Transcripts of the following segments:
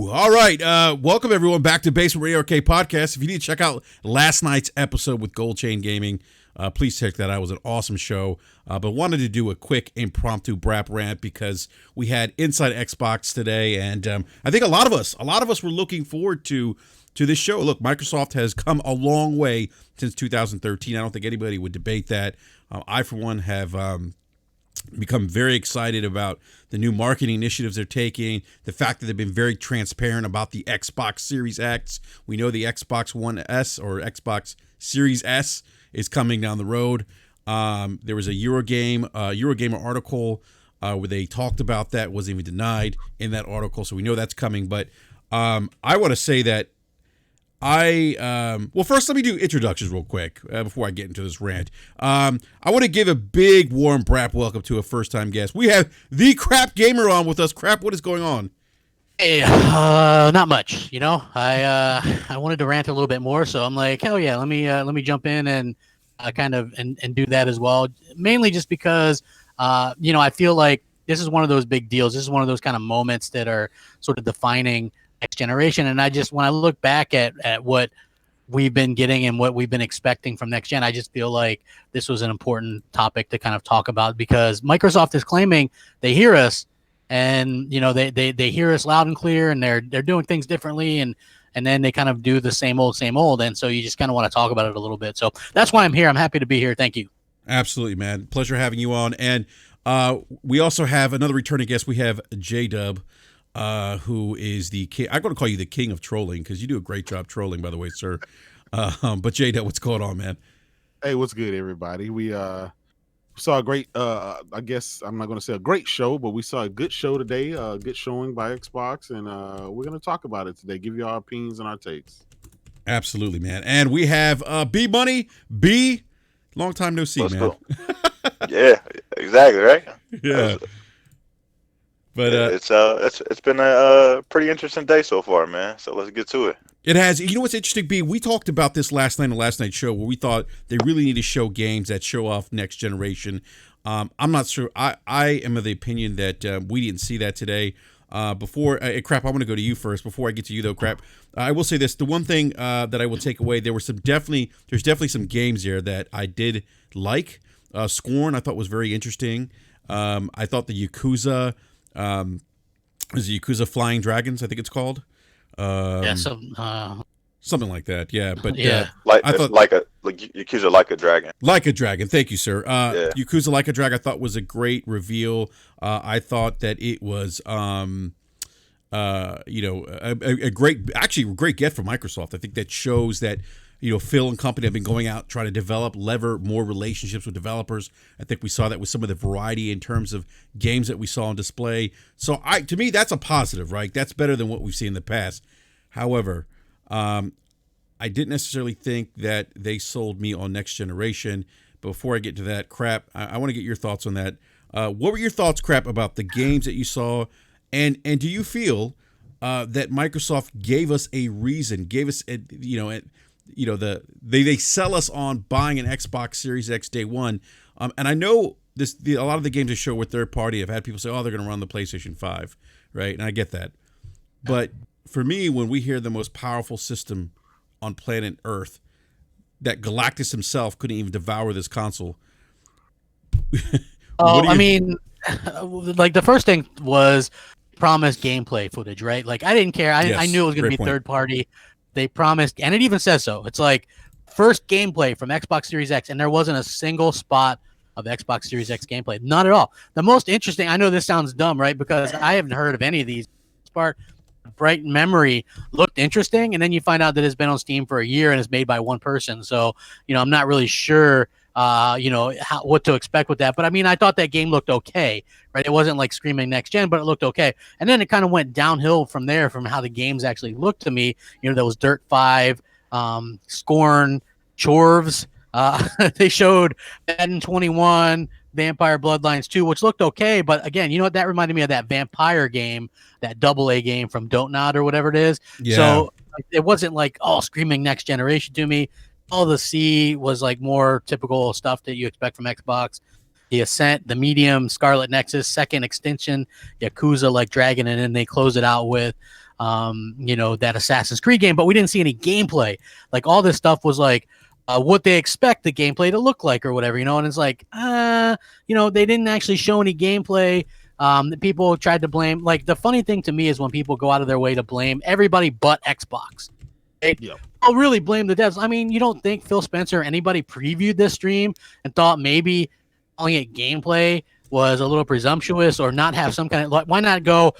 All right. Welcome, everyone, back to Basement Radio Arcade Podcast. If you need to check out last night's episode with Gold Chain Gaming, please check that out. It was an awesome show. But wanted to do a quick impromptu brap rant because we had Inside Xbox today. And I think a lot of us were looking forward to this show. Look, Microsoft has come a long way since 2013. I don't think anybody would debate that. I, for one, have become very excited about the new marketing initiatives they're taking, the fact that they've been very transparent about the Xbox Series X. We know the Xbox One S or Xbox Series S is coming down the road. There was a Eurogamer article where they talked about that, wasn't even denied in that article, so we know that's coming. But I want to say that well, first let me do introductions real quick before I get into this rant. I want to give a big warm brap welcome to a first-time guest. We have the Crap Gamer on with us. Crap, what is going on? Hey, not much. You know, I wanted to rant a little bit more, so I'm like, hell yeah, let me jump in and kind of do that as well. Mainly just because I feel like this is one of those big deals. This is one of those kind of moments that are sort of defining next generation. And when I look back at what we've been getting and what we've been expecting from next gen, I just feel like this was an important topic to kind of talk about because Microsoft is claiming they hear us and, they hear us loud and clear and they're doing things differently. And then they kind of do the same old. And so you just kind of want to talk about it a little bit. So that's why I'm here. I'm happy to be here. Thank you. Absolutely, man. Pleasure having you on. And we also have another returning guest. We have J-Dub. Who is the king? I'm going to call you the king of trolling because you do a great job trolling, by the way, sir. But J-Dub, what's going on, man? Hey, what's good, everybody? We saw a great, I guess I'm not going to say a great show, but we saw a good show today, a good showing by Xbox, and we're going to talk about it today, give you our opinions and our takes. Absolutely, man. And we have B Money. B, long time no see, man. Yeah, exactly, right? Yeah. But it's been a pretty interesting day so far, man. So let's get to it. It has. You know what's interesting, B? We talked about this last night on the last night show where we thought they really need to show games that show off next generation. I'm not sure. I am of the opinion that we didn't see that today. Crap, I want to go to you first before I get to you though. Crap, I will say this: the one thing that I will take away, there's definitely some games there that I did like. Scorn, I thought was very interesting. I thought the Yakuza. Is it Yakuza Flying Dragons? I think it's called. Something like that. Yeah, but yeah, I thought Yakuza Like a Dragon. Like a Dragon. Thank you, sir. Yakuza Like a Dragon, I thought was a great reveal. I thought that it was, a great get from Microsoft. I think that shows that. Phil and company have been going out trying to lever more relationships with developers. I think we saw that with some of the variety in terms of games that we saw on display. So to me, that's a positive, right? That's better than what we've seen in the past. However, I didn't necessarily think that they sold me on next generation. Before I get to that, Crap, I want to get your thoughts on that. What were your thoughts, Crap, about the games that you saw? And do you feel that Microsoft gave us a reason, they sell us on buying an Xbox Series X day one, and I know a lot of the games they show were third party. I've had people say, "Oh, they're going to run the PlayStation 5," right? And I get that, but for me, when we hear the most powerful system on planet Earth, that Galactus himself couldn't even devour this console. Like the first thing was promised gameplay footage, right? Like I didn't care. I knew it was going to be third party. They promised, and it even says so. It's like first gameplay from Xbox Series X, and there wasn't a single spot of Xbox Series X gameplay. Not at all. The most interesting, I know this sounds dumb, right? Because I haven't heard of any of these. Part Bright Memory looked interesting, and then you find out that it's been on Steam for a year and it's made by one person. So, I'm not really sure, what to expect with that. But I mean, I thought that game looked okay, right? It wasn't like screaming next gen, but it looked okay. And then it kind of went downhill from there, from how the games actually looked to me. There was Dirt 5, Scorn, Chorves. They showed Madden 21, Vampire Bloodlines 2, which looked okay. But again, you know what? That reminded me of that vampire game, that AA game from Don't Nod or whatever it is. Yeah. So it wasn't like, screaming next generation to me. All the C was like more typical stuff that you expect from Xbox. The Ascent, the Medium, Scarlet Nexus, second extension, Yakuza Like Dragon, and then they close it out with that Assassin's Creed game, but we didn't see any gameplay. Like all this stuff was like what they expect the gameplay to look like or whatever, and it's like, they didn't actually show any gameplay. People tried to blame, like the funny thing to me is when people go out of their way to blame everybody but Xbox. I'll really blame the devs. I mean, you don't think Phil Spencer or anybody previewed this stream and thought maybe calling it gameplay was a little presumptuous or not have some kind of, like, why not go,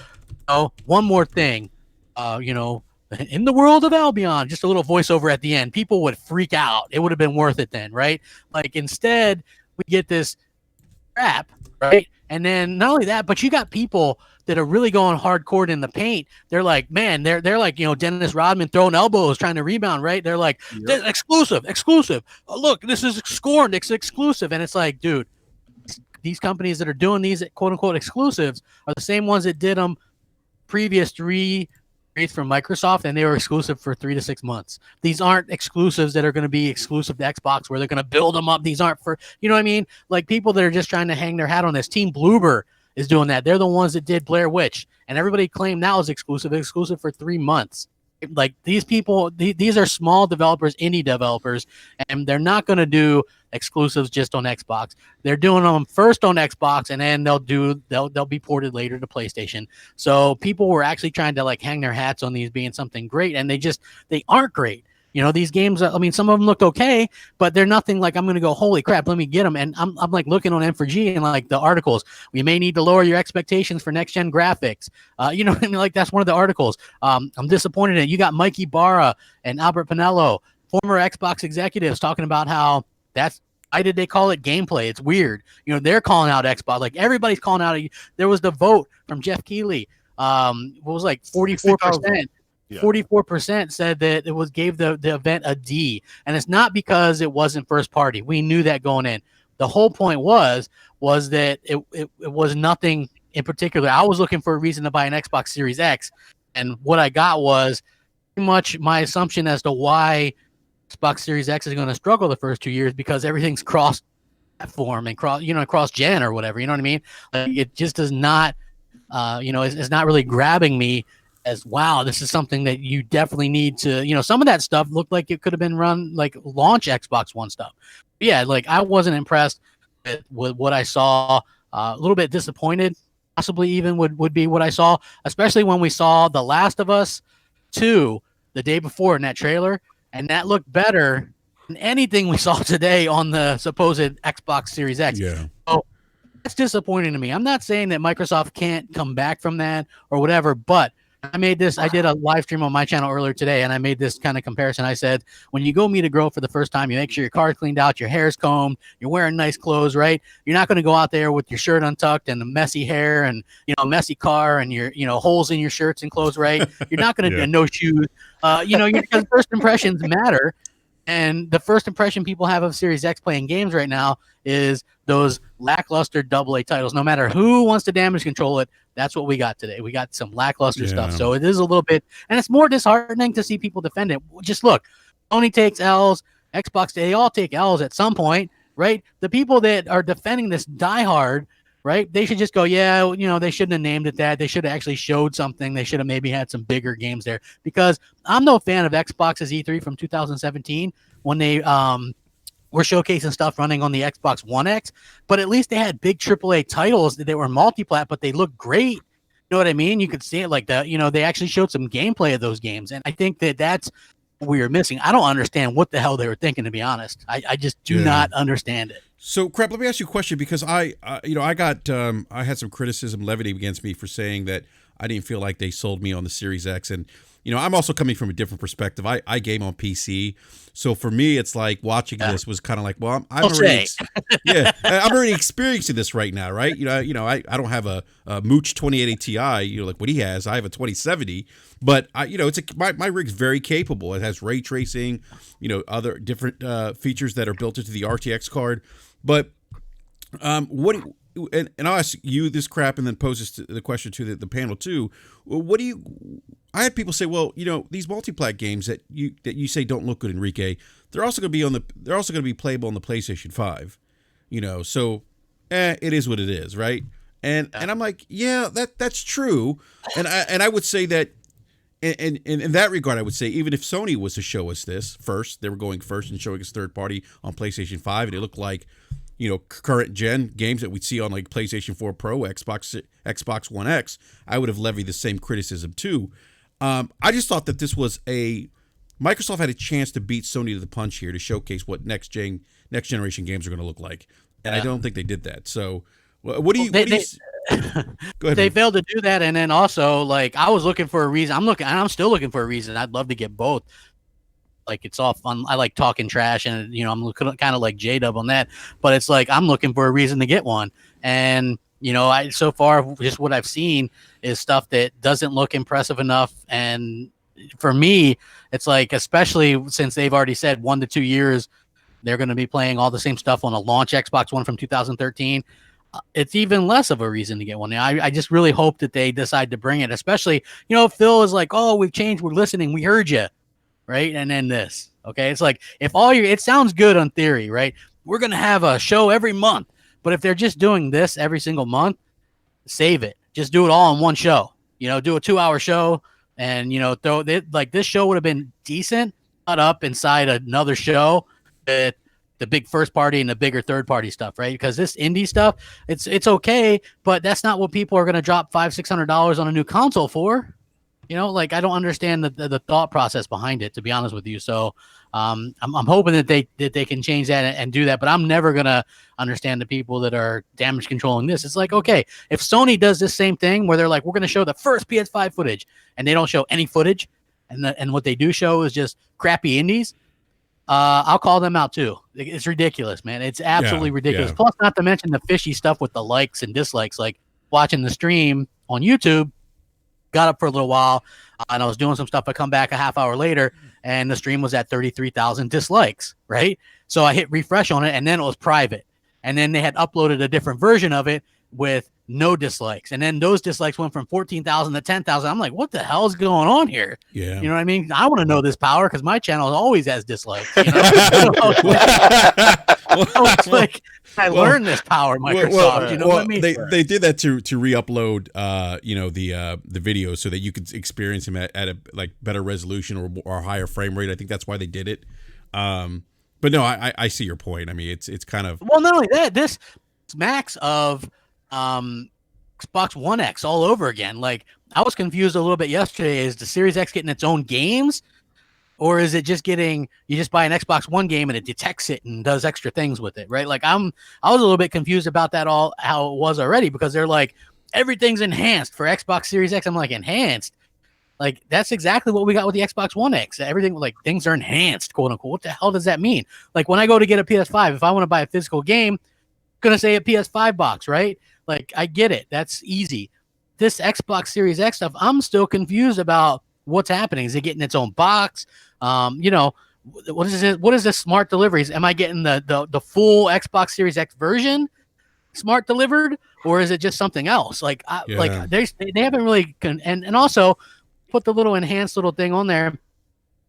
one more thing, in the world of Albion, just a little voiceover at the end. People would freak out. It would have been worth it then, right? Like instead we get this crap, right? And then not only that, but you got people that are really going hardcore in the paint. They're like, man, they're like, Dennis Rodman throwing elbows, trying to rebound, right? They're like, exclusive. Oh, look, this is scorned. It's exclusive. And it's like, dude, these companies that are doing these quote unquote exclusives are the same ones that did them previous 3 from Microsoft, and they were exclusive for 3 to 6 months. These aren't exclusives that are going to be exclusive to Xbox where they're going to build them up. These aren't for, what I mean? Like people that are just trying to hang their hat on this. Team Bloober is doing that. They're the ones that did Blair Witch, and everybody claimed now is exclusive for 3 months. Like these people, these are small developers, indie developers, and they're not going to do exclusives just on Xbox. They're doing them first on Xbox, and then they'll be ported later to PlayStation. So people were actually trying to like hang their hats on these being something great, and they aren't great. These games, I mean, some of them look okay, but they're nothing like I'm going to go, holy crap, let me get them. And I'm like looking on M4G and like the articles, we may need to lower your expectations for next gen graphics. I mean? Like that's one of the articles. I'm disappointed in it. You got Mikey Barra and Albert Pinello, former Xbox executives, talking about how why did they call it gameplay? It's weird. They're calling out Xbox. Like everybody's calling out. There was the vote from Jeff Keighley. What was like 44%. 44% said that it gave the event a D, and it's not because it wasn't first party. We knew that going in. The whole point was that it was nothing in particular. I was looking for a reason to buy an Xbox Series X, and what I got was pretty much my assumption as to why Xbox Series X is going to struggle the first 2 years, because everything's cross platform and cross gen or whatever. You know what I mean? Like it just does not, it's not really grabbing me as, wow, this is something that you definitely need to, some of that stuff looked like it could have been run like launch Xbox One stuff. Yeah, like I wasn't impressed with what I saw. A little bit disappointed, possibly even would be what I saw, especially when we saw The Last of Us 2 the day before in that trailer, and that looked better than anything we saw today on the supposed Xbox Series X. Yeah. So that's disappointing to me. I'm not saying that Microsoft can't come back from that or whatever, but I did a live stream on my channel earlier today, and I made this kind of comparison. I said, when you go meet a girl for the first time, you make sure your car's cleaned out, your hair's combed, you're wearing nice clothes, right? You're not going to go out there with your shirt untucked and the messy hair and, messy car and your, holes in your shirts and clothes, right? You're not going to do no shoes. Because first impressions matter. And the first impression people have of Series X playing games right now is those lackluster AA titles. No matter who wants to damage control it, that's what we got today. We got some lackluster stuff. So it is a little bit, and it's more disheartening to see people defend it. Just look, Sony takes L's, Xbox, they all take L's at some point, right? The people that are defending this diehard, right? They should just go, they shouldn't have named it that. They should have actually showed something. They should have maybe had some bigger games there, because I'm no fan of Xbox's E3 from 2017 when they were showcasing stuff running on the Xbox One X, but at least they had big AAA titles that were multi-plat, but they looked great. You know what I mean? You could see it like that. They actually showed some gameplay of those games, and I think that's what we were missing. I don't understand what the hell they were thinking, to be honest. I just do not understand it. So, Crap, let me ask you a question, because I had some criticism levied against me for saying that I didn't feel like they sold me on the Series X, and I'm also coming from a different perspective. I game on PC, so for me, it's like watching this was kind of like, well, I'm already experiencing this right now, right? I don't have a Mooch 2080 Ti, like what he has. I have a 2070, but my rig's very capable. It has ray tracing, other different features that are built into the RTX card. But and I'll ask you this, Crap, and then pose the question to the panel too. I had people say, well, these multi-plat games that you say don't look good, Enrique, they're also going to be playable on the PlayStation 5. So it is what it is, right? And I'm like, yeah, that's true. And I would say that And in that regard, I would say even if Sony was to show us this first, they were going first and showing us third party on PlayStation 5, and it looked like, current gen games that we'd see on like PlayStation 4 Pro, Xbox One X, I would have levied the same criticism too. I just thought that this was Microsoft had a chance to beat Sony to the punch here to showcase what next generation games are going to look like, and I don't think they did that. So, what do you? Go ahead. They failed to do that, and then also like I was looking for a reason. I'm still looking for a reason. I'd love to get both. Like it's all fun. I like talking trash, and I'm looking kind of like J-Dub on that. But it's like I'm looking for a reason to get one, and so far just what I've seen is stuff that doesn't look impressive enough. And for me, it's like, especially since they've already said 1 to 2 years they're going to be playing all the same stuff on a launch Xbox One from 2013. It's even less of a reason to get one. I just really hope that they decide to bring it, especially, Phil is like, oh, we've changed. We're listening. We heard you. Right. And then this. OK, it's like it sounds good on theory. Right. We're going to have a show every month. But if they're just doing this every single month, save it. Just do it all in one show. Do a 2-hour show and, this show would have been decent, cut up inside another show that the big first party and the bigger third party stuff, right? Because this indie stuff, it's okay, but that's not what people are going to drop $500-$600 on a new console for. I don't understand the thought process behind it, to be honest with you. So I'm hoping that they can change that and do that, but I'm never going to understand the people that are damage controlling this. It's like, okay, if Sony does this same thing where they're like, we're going to show the first PS5 footage and they don't show any footage and what they do show is just crappy indies, I'll call them out too. It's ridiculous, man. It's absolutely ridiculous. Yeah. Plus, not to mention the fishy stuff with the likes and dislikes. Like watching the stream on YouTube, got up for a little while, and I was doing some stuff. I come back a half hour later, and the stream was at 33,000 dislikes, right? So I hit refresh on it, and then it was private. And then they had uploaded a different version of it with no dislikes. And then those dislikes went from 14,000 to 10,000. I'm like, what the hell is going on here? Yeah. You know what I mean? I want to know this power because my channel always has dislikes. It's like I learned this power, Microsoft. What I mean? They did that to re-upload, the video so that you could experience them at a like better resolution or higher frame rate. I think that's why they did it. But no, I see your point. I mean, it's kind of not only that, this smacks of Xbox One X all over again. Like I was confused a little bit yesterday. Is the Series X getting its own games, or is it just you just buy an Xbox One game and it detects it and does extra things with it, right? Like I was a little bit confused about that how it was already, because they're like everything's enhanced for Xbox Series X. I'm like, enhanced? Like that's exactly what we got with the Xbox One X. Everything, like things are enhanced, quote unquote. What the hell does that mean? Like when I go to get a PS5, if I want to buy a physical game, I'm gonna say a PS5 box, right? Like I get it. That's easy. This Xbox Series X stuff, I'm still confused about what's happening. Is it getting its own box? What is it? What is this smart deliveries? Am I getting the full Xbox Series X version smart delivered, or is it just something else? Like they haven't really and also put the little enhanced little thing on there.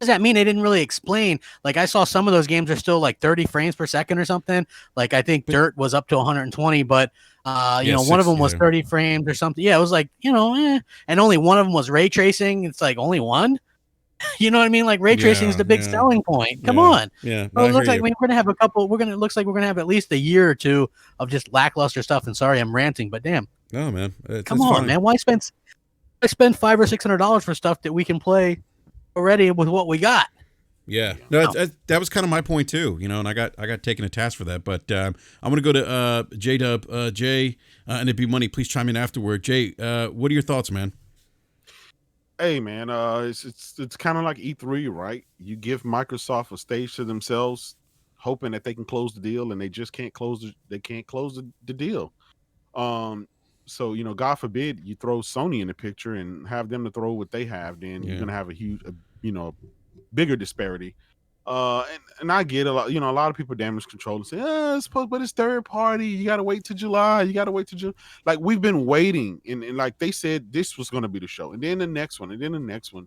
Does that mean they didn't really explain? Like I saw some of those games are still like 30 frames per second or something. Like I think Dirt was up to 120, but one of them was 30 frames or something. Yeah, it was like, and only one of them was ray tracing. It's like only one. You know what I mean? Like ray tracing is the big selling point. Come on. Yeah. Well, it looks like we're gonna have it looks like we're gonna have at least a year or two of just lackluster stuff. And sorry, I'm ranting, but damn. No, man. Come on, man. Why spend $500 or $600 for stuff that we can play already with what we got? Yeah, no, that was kind of my point too, and I got taken to task for that. But I'm gonna go to J-Dub, Jay, and it'd be money. Please chime in afterward. Jay, what are your thoughts, man? Hey, man, it's kind of like E3, right? You give Microsoft a stage to themselves, hoping that they can close the deal, and they just can't close the deal. So, God forbid you throw Sony in the picture and have them to throw what they have, then you're gonna have a huge, bigger disparity. And I get a lot of people damage control and say, but it's third party. You gotta wait till July. Like we've been waiting, and like they said, this was gonna be the show, and then the next one, and then the next one.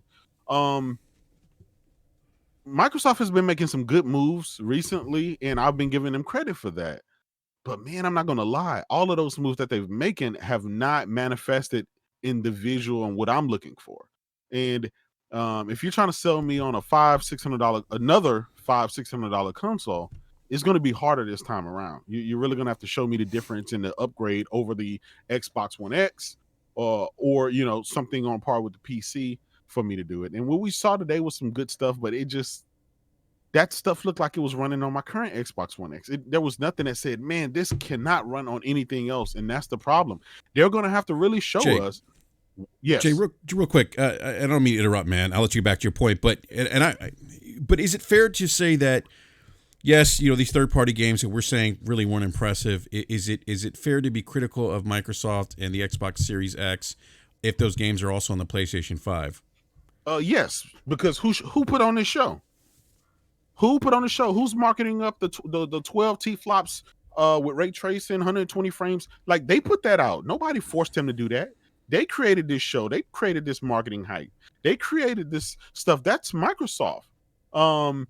Microsoft has been making some good moves recently, and I've been giving them credit for that. But man, I'm not gonna lie, all of those moves that they've making have not manifested in the visual and what I'm looking for. And If you're trying to sell me on a $500-$600 another $500-$600 console, it's going to be harder this time around. You're really going to have to show me the difference in the upgrade over the Xbox One X, or you know, something on par with the PC for me to do it. And what we saw today was some good stuff, but that stuff looked like it was running on my current Xbox One X. There was nothing that said, man, this cannot run on anything else, and that's the problem. They're going to have to really show us. Yes, Jay, real quick. I don't mean to interrupt, man. I'll let you get back to your point, but but is it fair to say that yes, you know, these third-party games that we're saying really weren't impressive? Is it fair to be critical of Microsoft and the Xbox Series X if those games are also on the PlayStation 5? Yes, because who put on this show? Who put on the show? Who's marketing up the 12 TFlops with ray tracing, 120 frames? Like, they put that out. Nobody forced him to do that. They created this show. They created this marketing hype. They created this stuff. That's Microsoft. You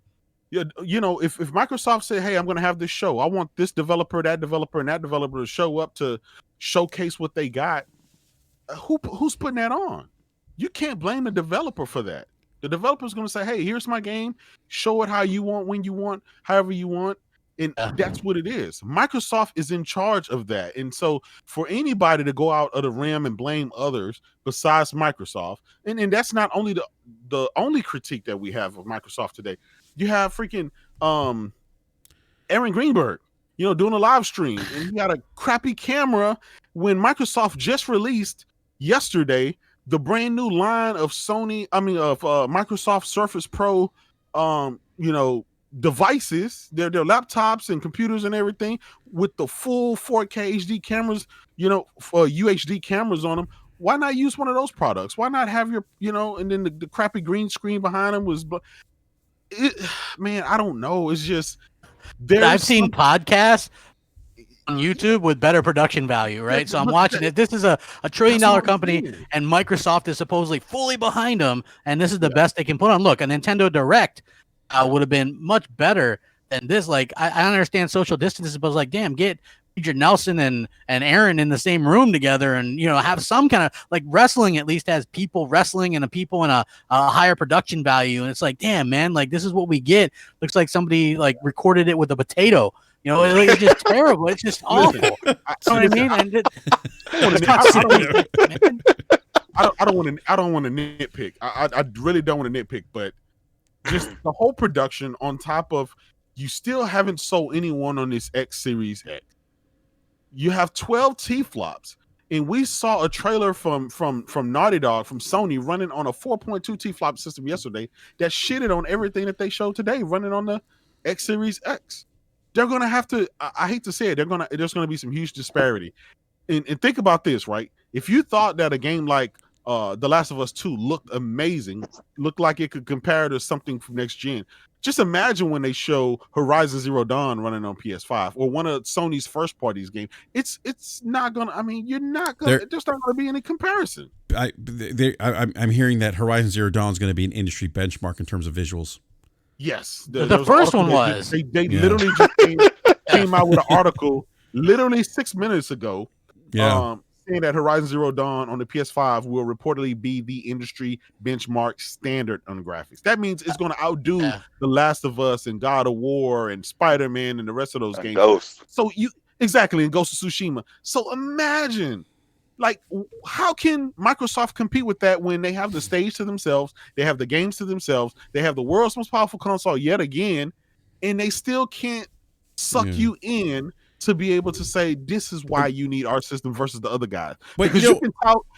know, if Microsoft said, hey, I'm going to have this show, I want this developer, that developer, and that developer to show up to showcase what they got, who's putting that on? You can't blame the developer for that. The developer's going to say, hey, here's my game. Show it how you want, when you want, however you want. And that's what it is. Microsoft is in charge of that. And so for anybody to go out of the rim and blame others besides Microsoft, and that's not only the only critique that we have of Microsoft today. You have freaking Aaron Greenberg, you know, doing a live stream, and he got a crappy camera when Microsoft just released yesterday the brand new line of Microsoft Surface Pro, you know, devices, their laptops and computers and everything with the full 4K HD cameras, you know, UHD cameras on them. Why not use one of those products? Why not have your, you know, and then the crappy green screen behind them was, man, I don't know. It's just, I've seen podcasts on YouTube with better production value, right? So I'm watching it. This is a $1 trillion company, and Microsoft is supposedly fully behind them, and this is the best they can put on. Look, a Nintendo Direct would have been much better than this. Like, I understand social distances, but it's like, damn, get Major Nelson and Aaron in the same room together, and, you know, have some kind of, like, wrestling at least has people wrestling and a people in a higher production value. And it's like, damn, man, like, this is what we get. Looks like somebody like recorded it with a potato. You know, it's just terrible. It's just awful. You know what I mean? And I don't want to nitpick. I really don't want to nitpick, but just the whole production on top of, you still haven't sold anyone on this X Series X. You have 12 TFlops, and we saw a trailer from Naughty Dog, from Sony, running on a 4.2 TFlop system yesterday that shitted on everything that they showed today running on the X Series X. They're going to have to, I hate to say it, there's going to be some huge disparity. And think about this, right? If you thought that a game like The Last of Us 2 looked amazing, looked like it could compare to something from next gen, just imagine when they show Horizon Zero Dawn running on PS5 or one of Sony's first parties game. It's not going to, I mean, there's not going to be any comparison. I'm hearing that Horizon Zero Dawn is going to be an industry benchmark in terms of visuals. Yes, the first one was. They literally just came out with an article literally 6 minutes ago, saying that Horizon Zero Dawn on the PS5 will reportedly be the industry benchmark standard on graphics. That means it's going to outdo The Last of Us and God of War and Spider-Man and the rest of those games. Ghost. So and Ghost of Tsushima. So imagine, like, how can Microsoft compete with that when they have the stage to themselves, they have the games to themselves, they have the world's most powerful console yet again, and they still can't suck you in to be able to say, this is why you need our system versus the other guys. But because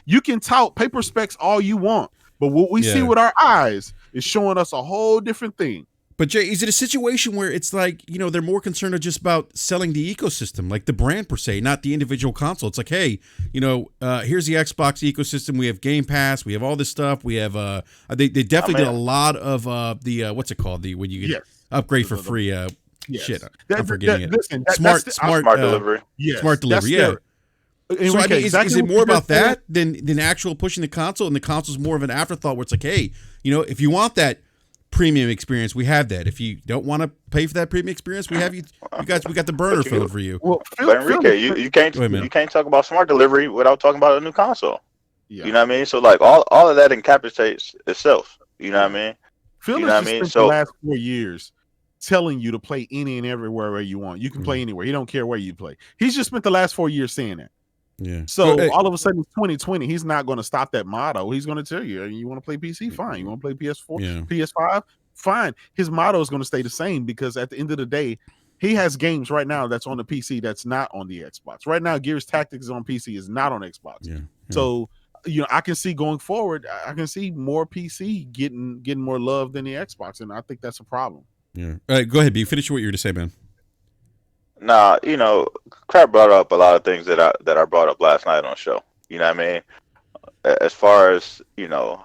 you can tout paper specs all you want, but what we see with our eyes is showing us a whole different thing. But Jay, is it a situation where it's like, you know, they're more concerned just about selling the ecosystem, like the brand per se, not the individual console? It's like, hey, you know, here's the Xbox ecosystem. We have Game Pass. We have all this stuff. We have they definitely did a lot of the what's it called, when you get upgrade for free. Shit, I'm forgetting it. Listen, smart delivery. Smart delivery. Yeah. So I mean, is it more about that than actual pushing the console, and the console's more of an afterthought where it's like, hey, you know, if you want that premium experience, we have that. If you don't want to pay for that premium experience, we have we got the burner phone for you. Well, but Enrique, you can't talk about smart delivery without talking about a new console. You know what I mean? So like all of that encapsulates itself. You know what I mean? Phil You know has what I just mean? spent the last 4 years telling you to play any and everywhere where you want. You can play anywhere. He don't care where you play. He's just spent the last 4 years saying that. Yeah. So all of a sudden, 2020, he's not going to stop that motto. He's going to tell you, you want to play PC, fine. You want to play PS4, PS5, fine. His motto is going to stay the same because at the end of the day, he has games right now that's on the PC that's not on the Xbox. Right now, Gears Tactics on PC is not on Xbox. Yeah. So I can see going forward, I can see more PC getting more love than the Xbox, and I think that's a problem. Yeah. All right, go ahead, B. Finish what you were to say, man. Nah, Crap brought up a lot of things that I brought up last night on the show. You know what I mean? As far as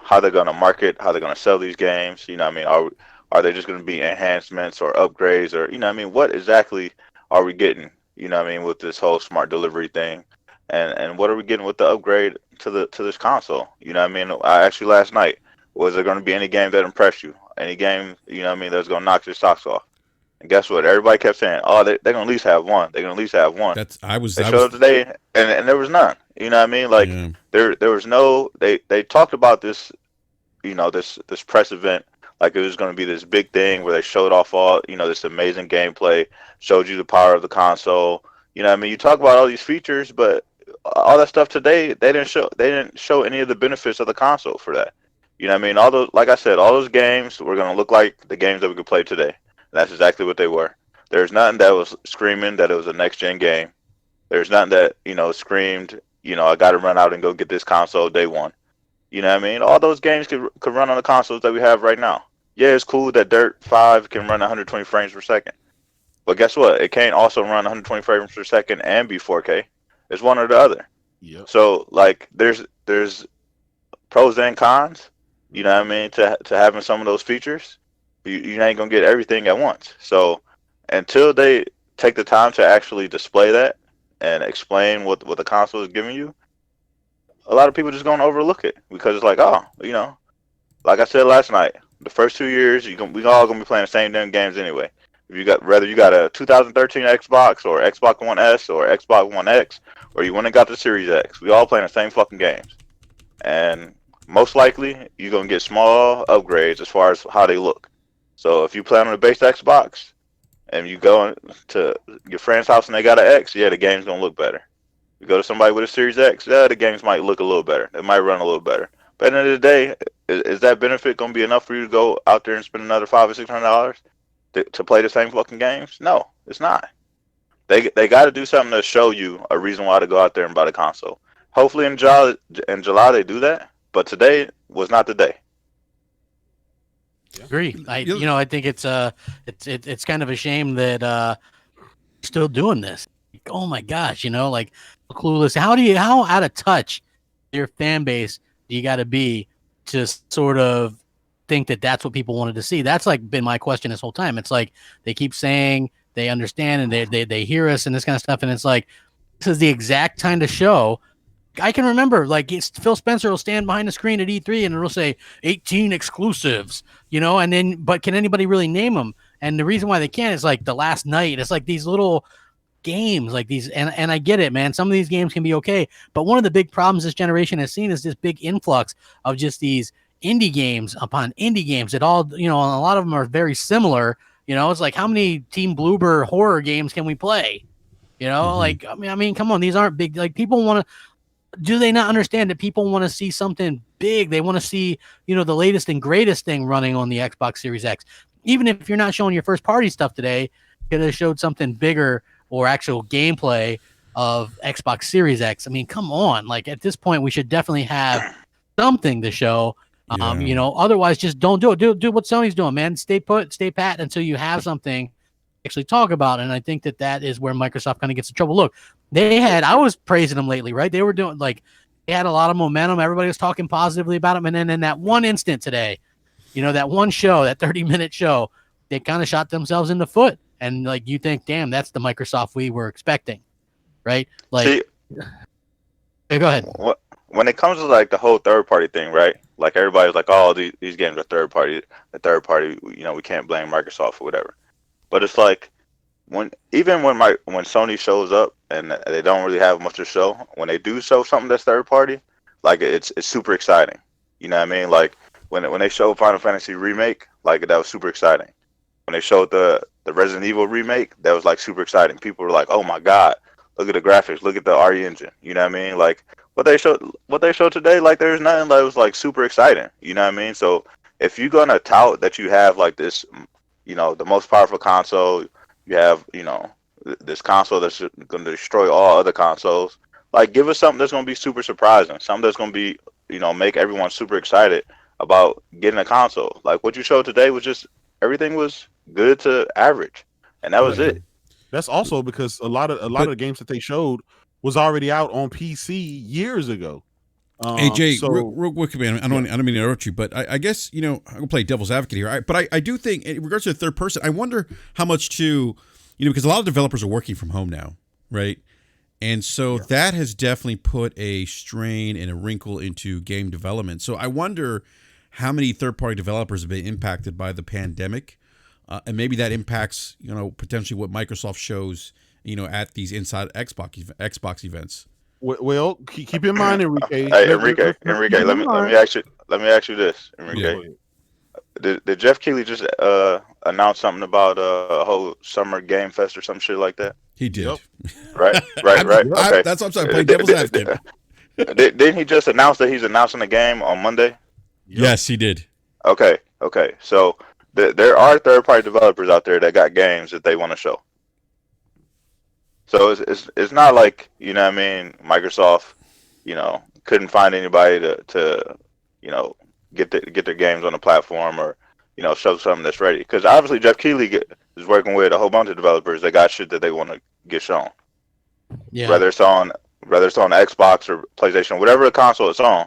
how they're gonna market, how they're gonna sell these games. You know what I mean? Are they just gonna be enhancements or upgrades, or what I mean? What exactly are we getting? You know what I mean, with this whole smart delivery thing, and what are we getting with the upgrade to this console? You know what I mean? I asked you last night, was there gonna be any game that impressed you? Any game that's gonna knock your socks off? And guess what? Everybody kept saying, "Oh, they're gonna at least have one. They're gonna at least have one." They showed up today, and there was none. You know what I mean? Like there was no. They talked about this, this press event like it was going to be this big thing where they showed off all this amazing gameplay, showed you the power of the console. You know what I mean? You talk about all these features, but all that stuff today they didn't show any of the benefits of the console for that. You know what I mean? All those, like I said, all those games were going to look like the games that we could play today. That's exactly what they were. There's nothing that was screaming that it was a next-gen game. There's nothing that, screamed, I got to run out and go get this console day one. You know what I mean? All those games could run on the consoles that we have right now. Yeah, it's cool that Dirt 5 can run 120 frames per second. But guess what? It can't also run 120 frames per second and be 4K. It's one or the other. Yep. So, like, there's pros and cons, you know what I mean, to having some of those features. You ain't gonna get everything at once. So until they take the time to actually display that and explain what the console is giving you, a lot of people just gonna overlook it because it's like, oh, like I said last night, the first 2 years we all gonna be playing the same damn games anyway. Whether you got a 2013 Xbox or Xbox One S or Xbox One X, or you went and got the Series X, we all playing the same fucking games. And most likely you're gonna get small upgrades as far as how they look. So if you play on the base Xbox and you go to your friend's house and they got an X, yeah, the game's gonna look better. You go to somebody with a Series X, yeah, the games might look a little better. It might run a little better. But at the end of the day, is that benefit gonna be enough for you to go out there and spend another $500 or $600 to play the same fucking games? No, it's not. They got to do something to show you a reason why to go out there and buy the console. Hopefully in July they do that. But today was not the day. Agree. I think it's kind of a shame that still doing this. Oh my gosh, like clueless. How out of touch your fan base do you got to be to sort of think that that's what people wanted to see? That's like been my question this whole time. It's like they keep saying they understand and they hear us and this kind of stuff, and it's like this is the exact kind of show. I can remember, like, Phil Spencer will stand behind the screen at E3 and it'll say 18 exclusives, and then, but can anybody really name them? And the reason why they can't is like the last night. It's like these little games like these, and I get it, man. Some of these games can be okay, but one of the big problems this generation has seen is this big influx of just these indie games upon indie games that all, a lot of them are very similar. It's like, how many Team Bloober horror games can we play? Like, I mean, come on, these aren't big, like, people want to. Do they not understand that people want to see something big? They want to see, the latest and greatest thing running on the Xbox Series X. Even if you're not showing your first party stuff today, could have showed something bigger or actual gameplay of Xbox Series X. I mean, come on. Like, at this point, we should definitely have something to show. Otherwise, just don't do it. Do what Sony's doing, man. Stay put, stay pat until you have something to actually talk about. And I think that is where Microsoft kind of gets in trouble. Look, I was praising them lately, right? They were doing, like, they had a lot of momentum. Everybody was talking positively about them. And then in that one instant today, that one show, that 30-minute show, they kind of shot themselves in the foot. And, like, you think, damn, that's the Microsoft we were expecting, right? Like, see, hey, go ahead. When it comes to, like, the whole third-party thing, right? Like, everybody's like, oh, these games are third-party. The third-party, we can't blame Microsoft or whatever. But it's like, when Sony shows up and they don't really have much to show, when they do show something that's third party, like, it's super exciting. You know what I mean? Like, when they showed Final Fantasy remake, like that was super exciting. When they showed the Resident Evil remake, that was like super exciting. People were like, "Oh my god, look at the graphics, look at the RE engine." You know what I mean? Like what they showed today, like there's nothing that was like super exciting. You know what I mean? So if you're gonna tout that you have like this, you know, the most powerful console, you have, you know, this console that's gonna destroy all other consoles. Like give us something that's gonna be super surprising, something that's gonna be, you know, make everyone super excited about getting a console. Like what you showed today was just everything was good to average, and that was it. That's also because a lot of the games that they showed was already out on PC years ago. AJ, real quick, man. I don't mean to interrupt you, but I guess, you know, I'm gonna play devil's advocate here. But I do think, in regards to the third person, I wonder how much to, you know, because a lot of developers are working from home now, right? And so that has definitely put a strain and a wrinkle into game development. So I wonder how many third-party developers have been impacted by the pandemic, and maybe that impacts, you know, potentially what Microsoft shows, you know, at these inside Xbox events. Well, keep in mind, Enrique. Hey, Enrique, let me ask you this, Enrique. Did Jeff Keighley just announce something about a whole summer game fest or some shit like that? He did. Yep. Right. Okay. That's what I'm saying. Play devil's advocate. Didn't he just announce that he's announcing the game on Monday? Yes, he did. Okay. So there are third-party developers out there that got games that they want to show. So it's not like, you know what I mean, Microsoft, you know, couldn't find anybody to you know, get their games on the platform, or, you know, show something that's ready. Because obviously Jeff Keighley is working with a whole bunch of developers that got shit that they want to get shown. Yeah. Whether it's on Xbox or PlayStation, whatever the console it's on,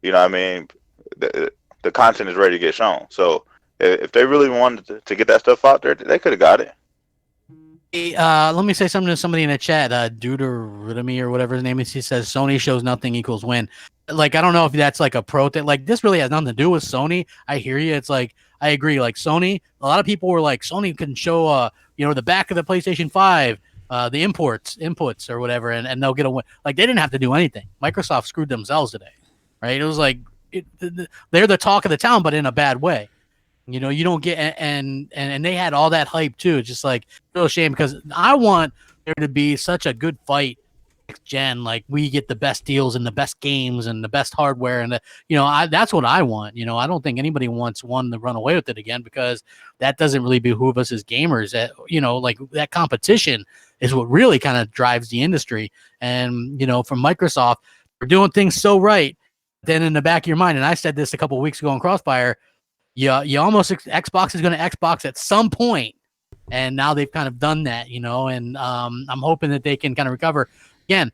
you know what I mean, the content is ready to get shown. So if they really wanted to get that stuff out there, they could have got it. Let me say something to somebody in the chat. Deuteronomy or whatever his name is. He says Sony shows nothing equals win. Like, I don't know if that's like a pro thing. Like, this really has nothing to do with Sony. I hear you. It's like, I agree. Like Sony, a lot of people were like, Sony can show, you know, the back of the PlayStation 5, the inputs or whatever, and they'll get a win. Like, they didn't have to do anything. Microsoft screwed themselves today, right? It was like they're the talk of the town, but in a bad way. You know, you don't get, and they had all that hype too. It's just like real shame, because I want there to be such a good fight next gen. Like, we get the best deals and the best games and the best hardware, and that's what I want. You know, I don't think anybody wants one to run away with it again, because that doesn't really behoove us as gamers. That, you know, like, that competition is what really kind of drives the industry. And, you know, from Microsoft, they're doing things so right. Then in the back of your mind, and I said this a couple of weeks ago on Crossfire, you almost, Xbox is going to Xbox at some point, and now they've kind of done that, you know, and I'm hoping that they can kind of recover. Again,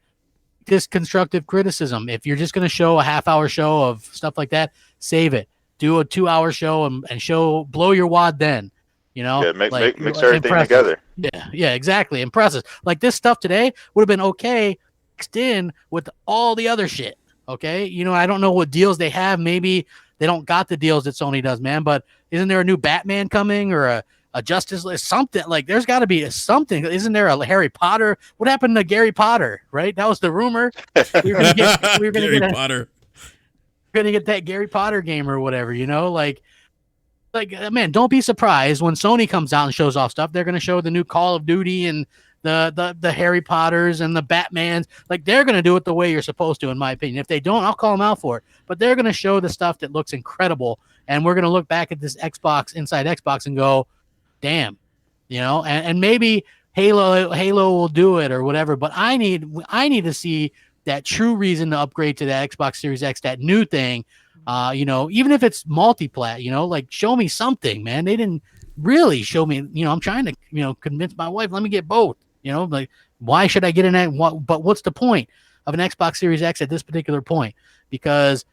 this constructive criticism. If you're just going to show a half-hour show of stuff like that, save it. Do a 2-hour show and blow your wad then, you know. Yeah, mix everything together. Yeah, exactly. Impressive. Like, this stuff today would have been okay mixed in with all the other shit. Okay, you know, I don't know what deals they have. Maybe they don't got the deals that Sony does, man. But isn't there a new Batman coming, or a Justice League, something? Like, there's got to be something. Isn't there a Harry Potter? What happened to Gary Potter? Right, that was the rumor. We were gonna get Potter. We're gonna get that Gary Potter game or whatever. You know, like, man, don't be surprised when Sony comes out and shows off stuff. They're gonna show the new Call of Duty and the Harry Potters and the Batmans. Like, they're going to do it the way you're supposed to, in my opinion. If they don't, I'll call them out for it. But they're going to show the stuff that looks incredible, and we're going to look back at this Xbox, inside Xbox, and go, damn, you know. And maybe Halo will do it or whatever. But I need to see that true reason to upgrade to that Xbox Series X, that new thing. You know, even if it's multi-plat, you know, like, show me something, man. They didn't really show me. You know, I'm trying to, you know, convince my wife, let me get both. You know, like, why should I get in that? But what's the point of an Xbox Series X at this particular point? Because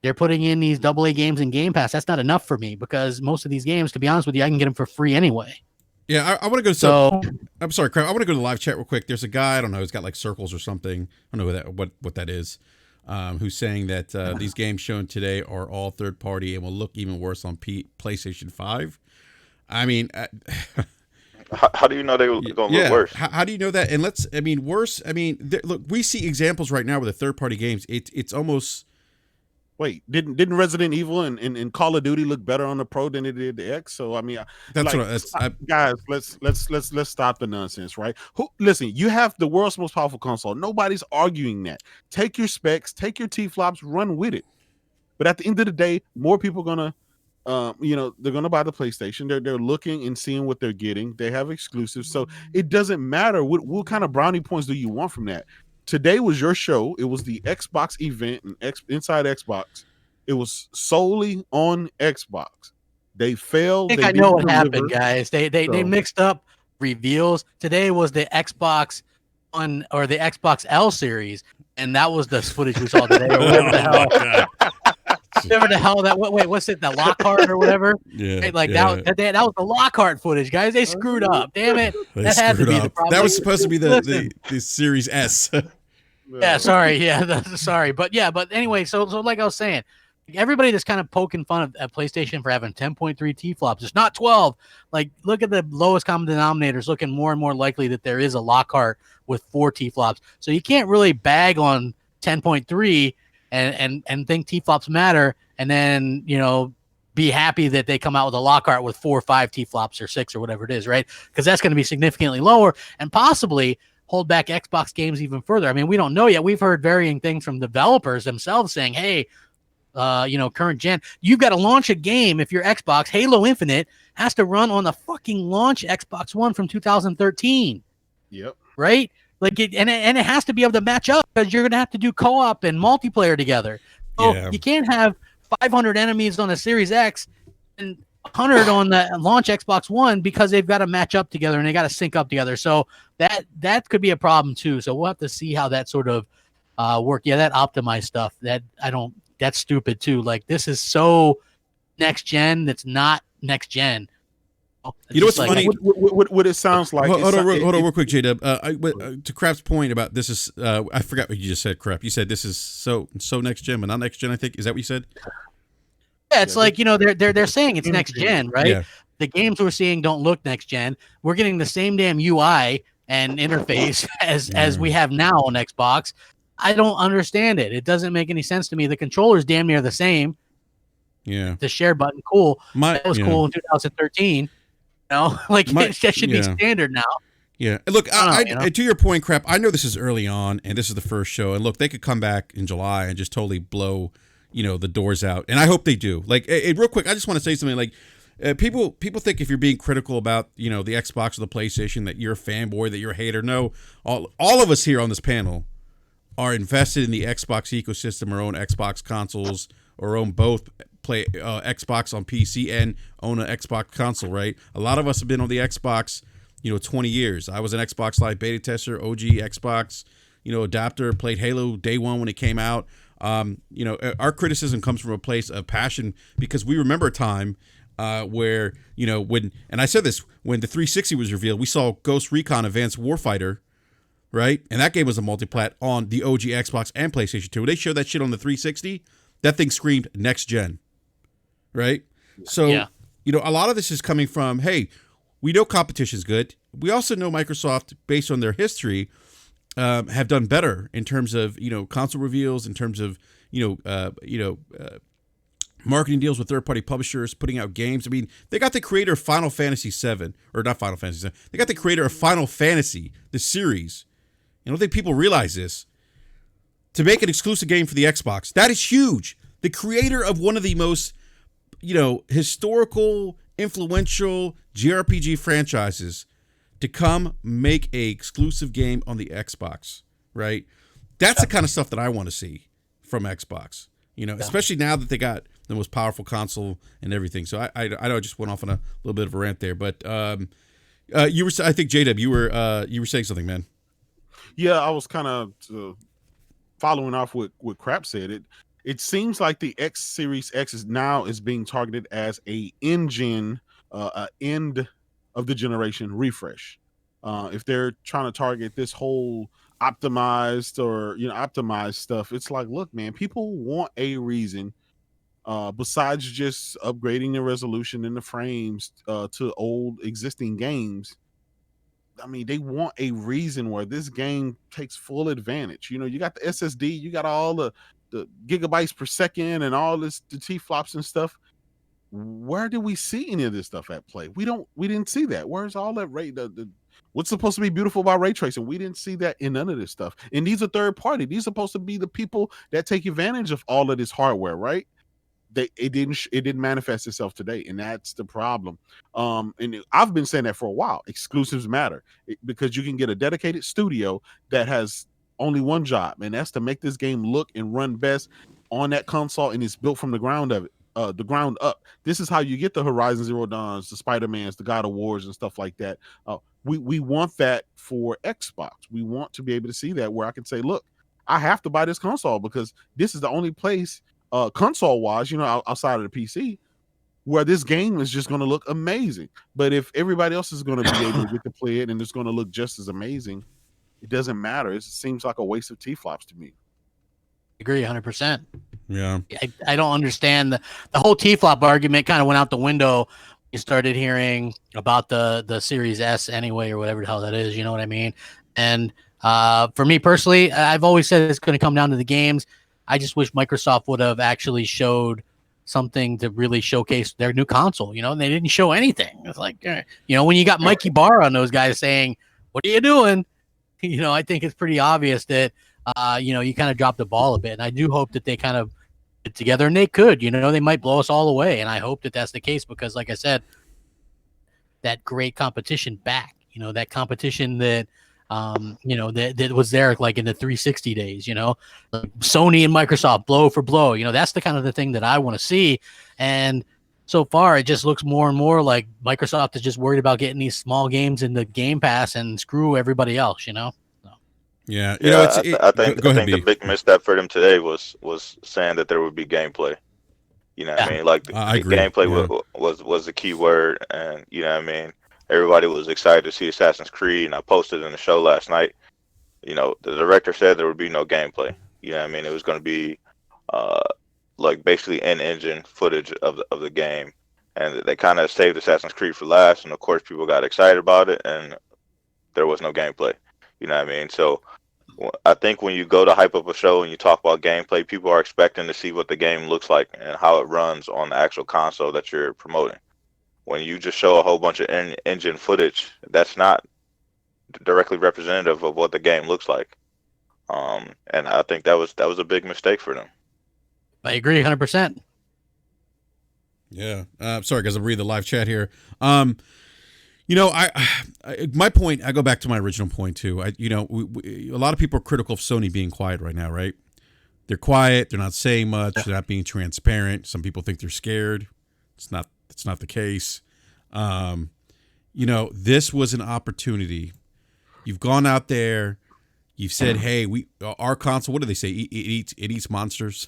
they're putting in these AA games in Game Pass. That's not enough for me, because most of these games, to be honest with you, I can get them for free anyway. Yeah, I want to go. I'm sorry, Craig. I want to go to the live chat real quick. There's a guy, I don't know, he's got like circles or something. I don't know what that is. Who's saying that these games shown today are all third party and will look even worse on PlayStation 5. I mean. How do you know they were going to look worse? How do you know that? And worse. I mean, look, we see examples right now with the third-party games. It's almost, Wait, didn't Resident Evil and Call of Duty look better on the Pro than it did the X? So I mean, that's like, guys, let's stop the nonsense, right? Listen, you have the world's most powerful console. Nobody's arguing that. Take your specs, take your TFlops, run with it. But at the end of the day, more people are gonna, they're gonna buy the PlayStation. They're looking and seeing what they're getting. They have exclusives, so it doesn't matter what kind of brownie points do you want from that. Today was your show. It was the Xbox event and Inside Xbox. It was solely on Xbox. They failed. I know what happened, guys. They mixed up reveals. Today was the Xbox One or the Xbox L series, and that was the footage we saw today, or whatever the hell. Whatever the hell that. Wait, what's it? The Lockhart or whatever? Yeah. Right? Like that was the Lockhart footage, guys. They screwed up. Damn it. That had to be the problem. That was supposed to be the Series S. Yeah, sorry. Yeah, sorry. But anyway, so like I was saying, everybody that's kind of poking fun at PlayStation for having 10.3 TFlops, it's not 12. Like, look at the lowest common denominators, looking more and more likely that there is a Lockhart with 4 TFlops. So you can't really bag on 10.3 and think TFlops matter, and then be happy that they come out with a Lockhart with 4 or 5 TFlops or 6 or whatever it is, right? Because that's going to be significantly lower and possibly hold back Xbox games even further. I mean, we don't know yet. We've heard varying things from developers themselves saying, hey, current gen, you've got to launch a game. If you're Xbox, Halo Infinite has to run on the fucking launch Xbox One from 2013. Yep. Right? Like it has to be able to match up because you're going to have to do co-op and multiplayer together. So you can't have 500 enemies on a Series X and 100 on the launch Xbox One because they've got to match up together and they got to sync up together. So that could be a problem too. So we'll have to see how that sort of work. Yeah, that optimized stuff that's stupid too. Like, this is so next gen. That's not next gen. You know what's funny? What it sounds like. Hold on, real quick, J-Dub. To Crap's point about this is, I forgot what you just said, Crap. You said this is so next gen, but not next gen. I think, is that what you said? Yeah, it's like they're saying it's next gen, right? Yeah. The games we're seeing don't look next gen. We're getting the same damn UI and interface as we have now on Xbox. I don't understand it. It doesn't make any sense to me. The controller's damn near the same. Yeah. The share button, cool. That was cool in 2013. That should be standard now. Yeah. Look, to your point, Crap, I know this is early on and this is the first show. And look, they could come back in July and just totally blow, the doors out. And I hope they do. Like, real quick, I just want to say something. Like, people think if you're being critical about, the Xbox or the PlayStation, that you're a fanboy, that you're a hater. No, all of us here on this panel are invested in the Xbox ecosystem, or own Xbox consoles, or own both Xbox on PC and own an Xbox console, right? A lot of us have been on the Xbox, 20 years. I was an Xbox Live beta tester, OG Xbox, adapter, played Halo day one when it came out. Our criticism comes from a place of passion because we remember a time where, and I said this, when the 360 was revealed, we saw Ghost Recon Advanced Warfighter, right? And that game was a multiplat on the OG Xbox and PlayStation 2. When they showed that shit on the 360, that thing screamed next gen, right? So, a lot of this is coming from, hey, we know competition's good. We also know Microsoft, based on their history, have done better in terms of, console reveals, in terms of, marketing deals with third-party publishers, putting out games. I mean, they got the creator of Final Fantasy VII, or not Final Fantasy VII. They got the creator of Final Fantasy, the series. I don't think people realize this. To make an exclusive game for the Xbox, that is huge. The creator of one of the most, historical, influential JRPG franchises to come make a exclusive game on the Xbox, right? That's the kind of stuff that I want to see from Xbox, especially now that they got the most powerful console and everything. So I know I just went off on a little bit of a rant there, but you were, I think, J-Dub, you were saying something, man. Yeah, I was kind of following off what Crap said. It seems like the X Series X is being targeted as a end of the generation refresh. If they're trying to target this whole optimized or optimized stuff, it's like, look, man, people want a reason besides just upgrading the resolution and the frames to old existing games. I mean, they want a reason where this game takes full advantage. You got the SSD, you got all the gigabytes per second and all this, the TFlops and stuff. Where did we see any of this stuff at play? We didn't see that. Where's all that what's supposed to be beautiful about ray tracing? We didn't see that in none of this stuff. And these are third party. These are supposed to be the people that take advantage of all of this hardware, right? It didn't manifest itself today, and that's the problem. And I've been saying that for a while. Exclusives matter because you can get a dedicated studio that has only one job, and that's to make this game look and run best on that console, and it's built from the ground up. This is how you get the Horizon Zero Dawns, the Spider-Mans, the God of Wars, and stuff like that. We want that for Xbox. We want to be able to see that where I can say, look, I have to buy this console because this is the only place console wise, outside of the PC, where this game is just going to look amazing. But if everybody else is going to be able to get to play it and it's going to look just as amazing, it doesn't matter. It seems like a waste of TFlops to me. Agree 100%. Yeah. I don't understand the whole TFlop argument kind of went out the window. You started hearing about the Series S anyway, or whatever the hell that is. You know what I mean? And for me personally, I've always said it's going to come down to the games. I just wish Microsoft would have actually showed something to really showcase their new console, and they didn't show anything. It's like, when you got Mikey Barr on those guys saying, what are you doing? I think it's pretty obvious that, you kind of dropped the ball a bit. And I do hope that they kind of get together, and they could, they might blow us all away. And I hope that that's the case because, like I said, that great competition back, that competition that, that was there like in the 360 days, like Sony and Microsoft blow for blow, that's the kind of the thing that I want to see. And so far it just looks more and more like Microsoft is just worried about getting these small games in the Game Pass and screw everybody else, So. Yeah. I think the big misstep for them today was saying that there would be gameplay. I mean? Like the gameplay was the key word, and everybody was excited to see Assassin's Creed, and I posted in the show last night. The director said there would be no gameplay. It was going to be like basically in-engine footage of the game, and they kind of saved Assassin's Creed for last. And of course, people got excited about it, and there was no gameplay. So I think when you go to hype up a show and you talk about gameplay, people are expecting to see what the game looks like and how it runs on the actual console that you're promoting. When you just show a whole bunch of engine footage, that's not directly representative of what the game looks like. And I think that was a big mistake for them. I agree 100%. Yeah. Sorry, guys, I'm reading the live chat here. My point, I go back to my original point too. A lot of people are critical of Sony being quiet right now, right? They're quiet. They're not saying much. They're not being transparent. Some people think they're scared. It's not the case. This was an opportunity. You've gone out there. You've said, "Hey, our console. What do they say? It eats monsters."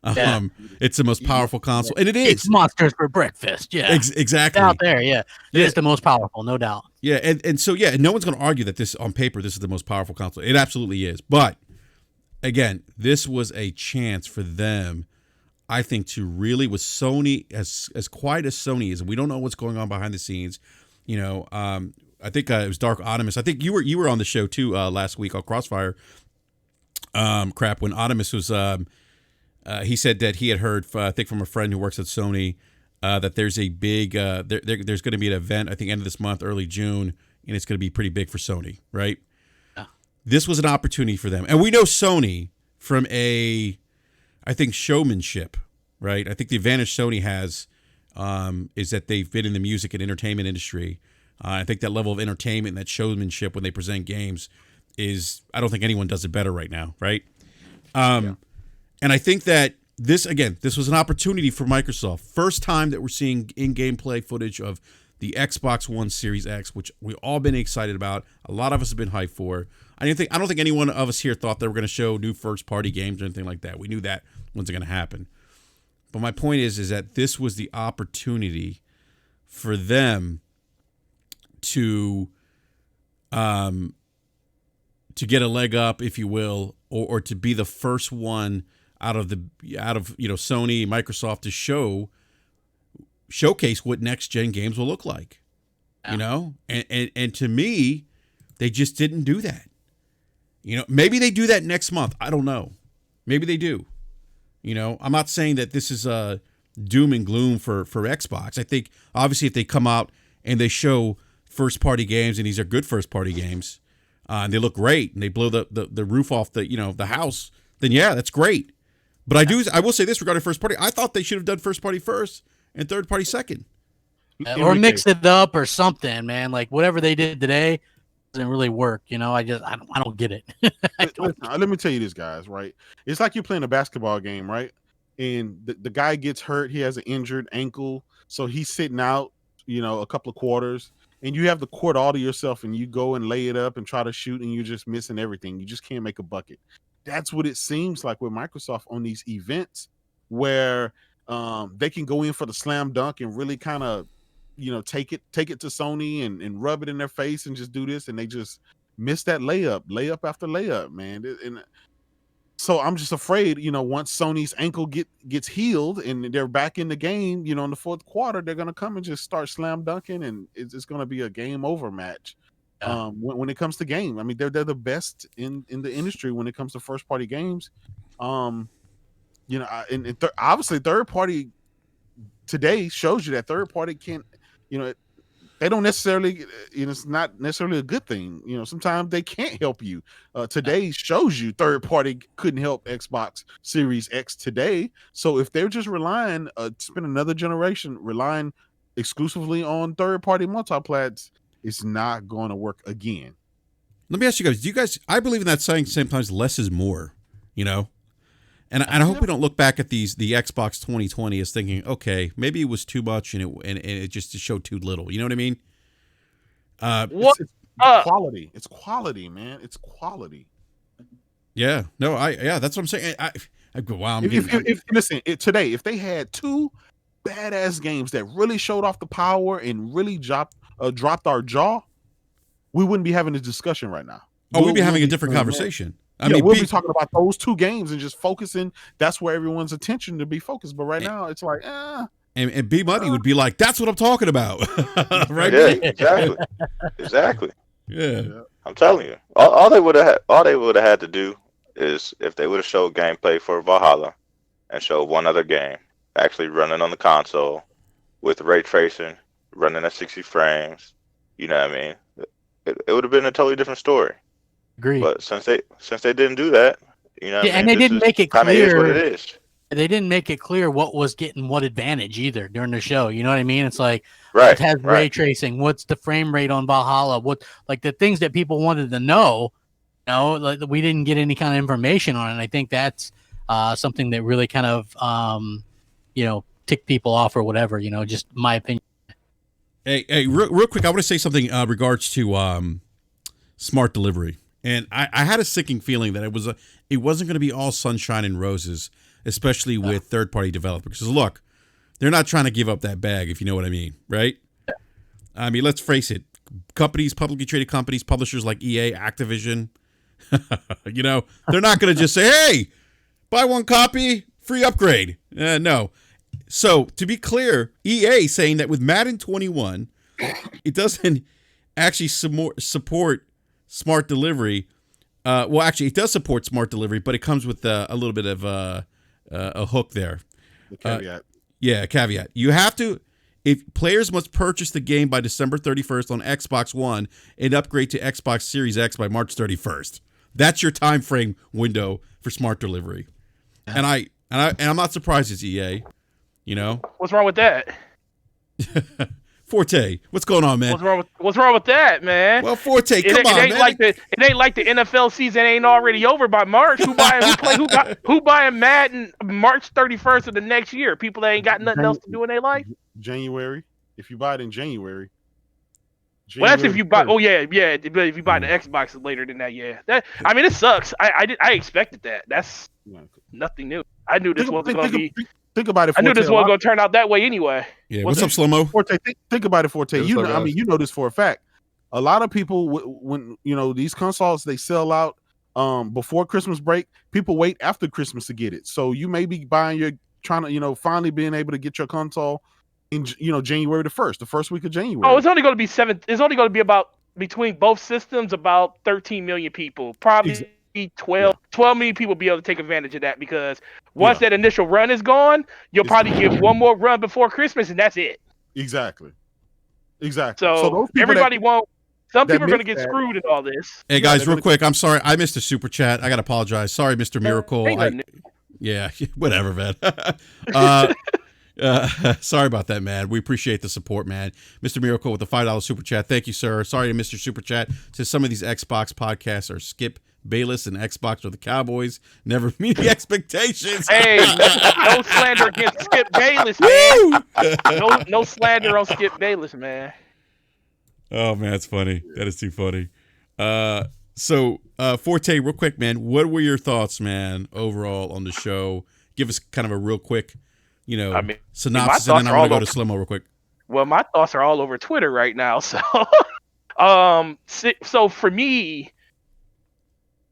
It's the most powerful console, and it is. It's monsters for breakfast. Yeah, exactly. It's out there, yeah, it is the most powerful, no doubt. Yeah, and so no one's going to argue that this on paper this is the most powerful console. It absolutely is. But again, this was a chance for them, I think, to really, with Sony, as quiet as Sony is, and we don't know what's going on behind the scenes. I think it was Dark Optimus. I think you were on the show too last week on Crossfire. Crap, when Optimus was, he said that he had heard, I think, from a friend who works at Sony, that there's a big, there's going to be an event, I think, end of this month, early June, and it's going to be pretty big for Sony, right? Yeah. This was an opportunity for them, and we know Sony from I think showmanship, right? I think the advantage Sony has is that they've been in the music and entertainment industry. I think that level of entertainment and that showmanship when they present games I don't think anyone does it better right now, right? And I think that this was an opportunity for Microsoft. First time that we're seeing in-game play footage of the Xbox One Series X, which we've all been excited about. A lot of us have been hyped for. I don't think any one of us here thought they were going to show new first-party games or anything like that. We knew that wasn't going to happen. But my point is that this was the opportunity for them to get a leg up, if you will, or to be the first one out of Sony, Microsoft to showcase what next gen games will look like. Yeah. And to me, they just didn't do that. Maybe they do that next month. I don't know. Maybe they do. You know, I'm not saying that this is doom and gloom for Xbox. I think obviously if they come out and they show first party games and these are good first party games, and they look great and they blow the roof off the house, then yeah, that's great. But I will say this regarding first party. I thought they should have done first party first and third party second. Or mix it up or something, man. Like whatever they did today doesn't really work. You know, I don't get it. Let me tell you this, guys, right? It's like you're playing a basketball game, right? And the guy gets hurt. He has an injured ankle. So he's sitting out, a couple of quarters. And you have the court all to yourself and you go and lay it up and try to shoot and you're just missing everything. You just can't make a bucket. That's what it seems like with Microsoft on these events where they can go in for the slam dunk and really kind of take it to Sony and rub it in their face and just do this, and they just miss that layup after layup, man. And so I'm just afraid, once Sony's ankle gets healed and they're back in the game, in the fourth quarter, they're gonna come and just start slam dunking, and it's gonna be a game over match. When it comes to game, I mean, they're the best in the industry when it comes to first party games. Obviously third party today shows you that third party can't. They don't necessarily, it's not necessarily a good thing. Sometimes they can't help you. Today shows you third party couldn't help Xbox Series X today. So if they're just relying, spend another generation relying exclusively on third party multiplats, it's not going to work again. Let me ask you guys, I believe in that saying sometimes less is more, And I hope we don't look back at the Xbox 2020 as thinking, okay, maybe it was too much and it just showed too little. You know what I mean? It's quality. It's quality, man. It's quality. Yeah. No. That's what I'm saying. I go, wow. Listen, today, if they had two badass games that really showed off the power and really dropped our jaw, we wouldn't be having this discussion right now. We'd be having a different conversation. I mean, we'll be talking about those two games and just focusing. That's where everyone's attention to be focused. But right now, it's like, And B Money would be like, "That's what I'm talking about," right? Yeah, exactly. Yeah, I'm telling you, all they would have had to do is if they would have showed gameplay for Valhalla and showed one other game actually running on the console with ray tracing, running at 60 frames. You know what I mean? It would have been a totally different story. Agree. But since they didn't do that, and they didn't make it clear. Is what it is. They didn't make it clear what was getting what advantage either during the show. You know what I mean? It's like, right, it has ray tracing. What's the frame rate on Valhalla? What, like the things that people wanted to know, like we didn't get any kind of information on it. And I think that's something that really kind of, ticked people off or whatever, just my opinion. Hey, real quick, I want to say something regards to smart delivery. And I had a sinking feeling that it wasn't going to be all sunshine and roses, especially with third-party developers. Because look, they're not trying to give up that bag, if you know what I mean, right? Yeah. I mean, let's face it. Companies, publicly traded companies, publishers like EA, Activision, they're not going to just say, hey, buy one copy, free upgrade. No. So, to be clear, EA saying that with Madden 21, it doesn't actually support smart delivery. Well, actually, it does support smart delivery, but it comes with a little bit of a hook there. The caveat. A caveat. You have to, if players must purchase the game by December 31st on Xbox One and upgrade to Xbox Series X by March 31st. That's your time frame window for smart delivery. And I'm not surprised it's EA. What's wrong with that? Forte, what's going on, man? What's wrong with that, man? Well, Forte, come on, man. It ain't like the NFL season ain't already over by March. Who buying Madden March 31st of the next year? People that ain't got nothing else to do in their life. January. If you buy it in January. Well, that's if you buy. Oh yeah. But if you buy the Xbox later than that, yeah. It sucks. I expected that. That's nothing new. I knew this wasn't going to be. Think about it. Forte. I knew this wasn't going to turn out that way anyway. Yeah. What's up, Slow-Mo? Forte, think about it, Forte. You know this for a fact. A lot of people, when these consoles, they sell out before Christmas break. People wait after Christmas to get it. So you may be trying to finally being able to get your console in January the first week of January. Oh, it's only going to be 7. It's only going to be about between both systems about 13 million people. Probably 12 million people be able to take advantage of that, because once that initial run is gone, you'll probably get one more run before Christmas, and that's it. Exactly. So those everybody won't. Some people are going to get screwed in all this. Hey guys, real quick, I'm sorry, I missed a super chat. I got to apologize. Sorry, Mr. Miracle. Yeah, whatever, man. Sorry about that, man. We appreciate the support, man. Mr. Miracle with the $5 super chat. Thank you, sir. Sorry to miss your super chat. Says some of these Xbox podcasts are Skip Bayless and Xbox or the Cowboys. Never meeting expectations. Hey, no slander against Skip Bayless, man. No slander on Skip Bayless, man. Oh man, that's funny. That is too funny. So Forte, real quick, man. What were your thoughts, man, overall on the show? Give us kind of a real quick, synopsis, and then I'm gonna go to Slimo real quick. Well, my thoughts are all over Twitter right now. So, so for me,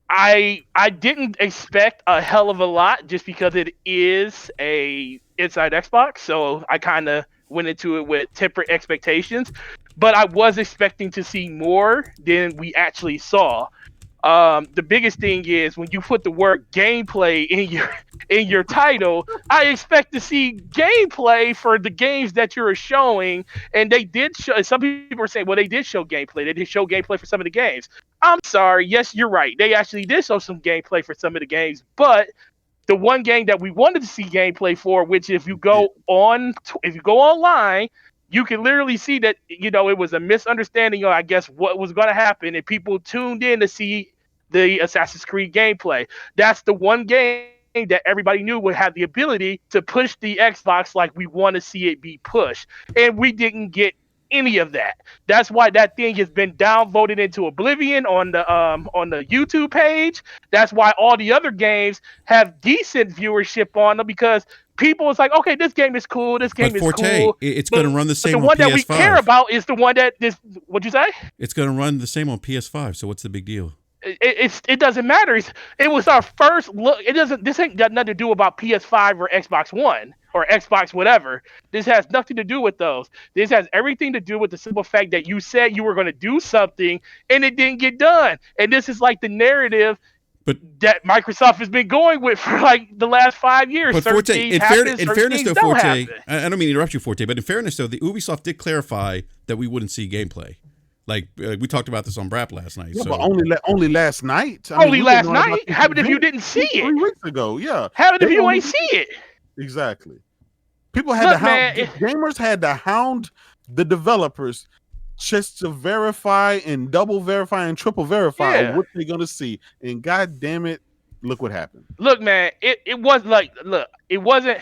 I didn't expect a hell of a lot just because it is a Inside Xbox. So I kind of went into it with tempered expectations, but I was expecting to see more than we actually saw. The biggest thing is when you put the word gameplay in your title, I expect to see gameplay for the games that you're showing, and they did show. Some people are saying, well, they did show gameplay. They did show gameplay for some of the games. I'm sorry. Yes, you're right. They actually did show some gameplay for some of the games, but the one game that we wanted to see gameplay for, which if you go online, you can literally see that, it was a misunderstanding of, I guess, what was going to happen, and people tuned in to see the Assassin's Creed gameplay. That's the one game that everybody knew would have the ability to push the Xbox like we want to see it be pushed. And we didn't get any of that. That's why that thing has been downvoted into oblivion on the YouTube page. That's why all the other games have decent viewership on them, because people is like, okay, this game is cool. This game is cool. It's going to run the same on PS5. The one that we care about is the one that this. What'd you say? It's going to run the same on PS5. So what's the big deal? It doesn't matter. It was our first look. This ain't got nothing to do about PS5 or Xbox One or Xbox whatever. This has nothing to do with those. This has everything to do with the simple fact that you said you were going to do something and it didn't get done. And this is like the narrative that Microsoft has been going with for like the last 5 years. But Forte, in fairness though, Forte, I don't mean to interrupt you, Forte, but in fairness though, the Ubisoft did clarify that we wouldn't see gameplay. Like we talked about this on Brap last night. Yeah, but only last night. Only last night. How about if you didn't see it 3 weeks ago? Yeah. How about if you ain't see it? Exactly. People had to hound. Gamers had to hound the developers just to verify and double verify and triple verify what they're gonna see. And god damn it, look what happened. Look, man, it wasn't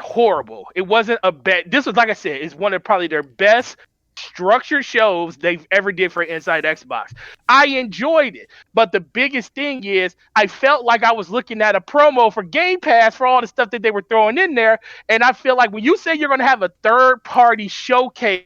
horrible. It wasn't a bad. This was, like I said, it's one of probably their best structured shows they've ever did for Inside Xbox. I enjoyed it, but the biggest thing is I felt like I was looking at a promo for Game Pass for all the stuff that they were throwing in there, and I feel like when you say you're going to have a third-party showcase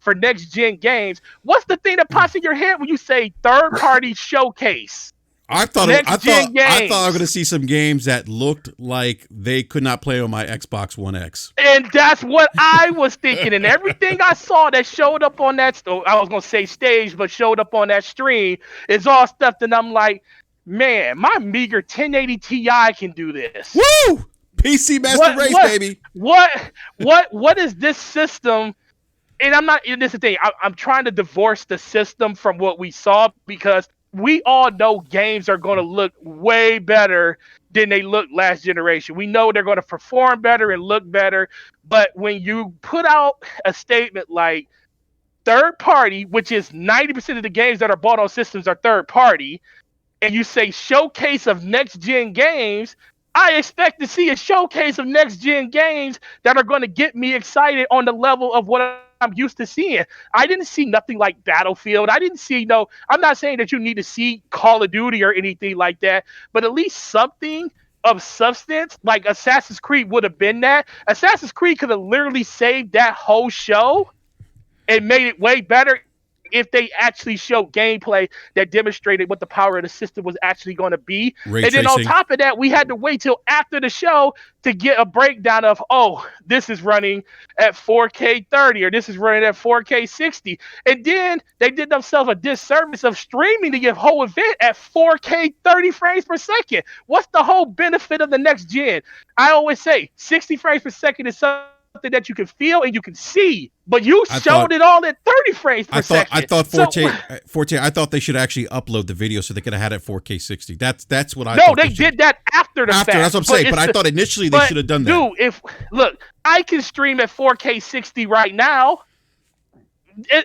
for next-gen games, what's the thing that pops in your head when you say third-party showcase? I thought I was going to see some games that looked like they could not play on my Xbox One X. And that's what I was thinking. And everything I saw that showed up on that, I was going to say stage, but showed up on that stream is all stuff that I'm like, man, my meager 1080 Ti can do this. Woo! PC Master Race, baby. What is this system? And I'm not, this is the thing, I'm trying to divorce the system from what we saw, because we all know games are going to look way better than they looked last generation. We know they're going to perform better and look better. But when you put out a statement like third party, which is 90% of the games that are bought on systems are third party, and you say showcase of next gen games, I expect to see a showcase of next gen games that are going to get me excited on the level of what I'm used to seeing. I didn't see nothing like Battlefield. I didn't see I'm not saying that you need to see Call of Duty or anything like that, but at least something of substance, like Assassin's Creed would have been that. Assassin's Creed could have literally saved that whole show and made it way better if they actually showed gameplay that demonstrated what the power of the system was actually going to be. And then on top of that, we had to wait till after the show to get a breakdown of, oh, this is running at 4K 30 or this is running at 4K 60. And then they did themselves a disservice of streaming the whole event at 4K 30 frames per second. What's the whole benefit of the next gen? I always say 60 frames per second is something that you can feel and you can see, but you showed it all at 30 frames per second. I thought Forte. I thought they should actually upload the video so they could have had it 4K 60. That's what I. No, they did that after the fact. That's what I'm saying. But I thought initially they should have done that. Dude, look, I can stream at 4K 60 right now.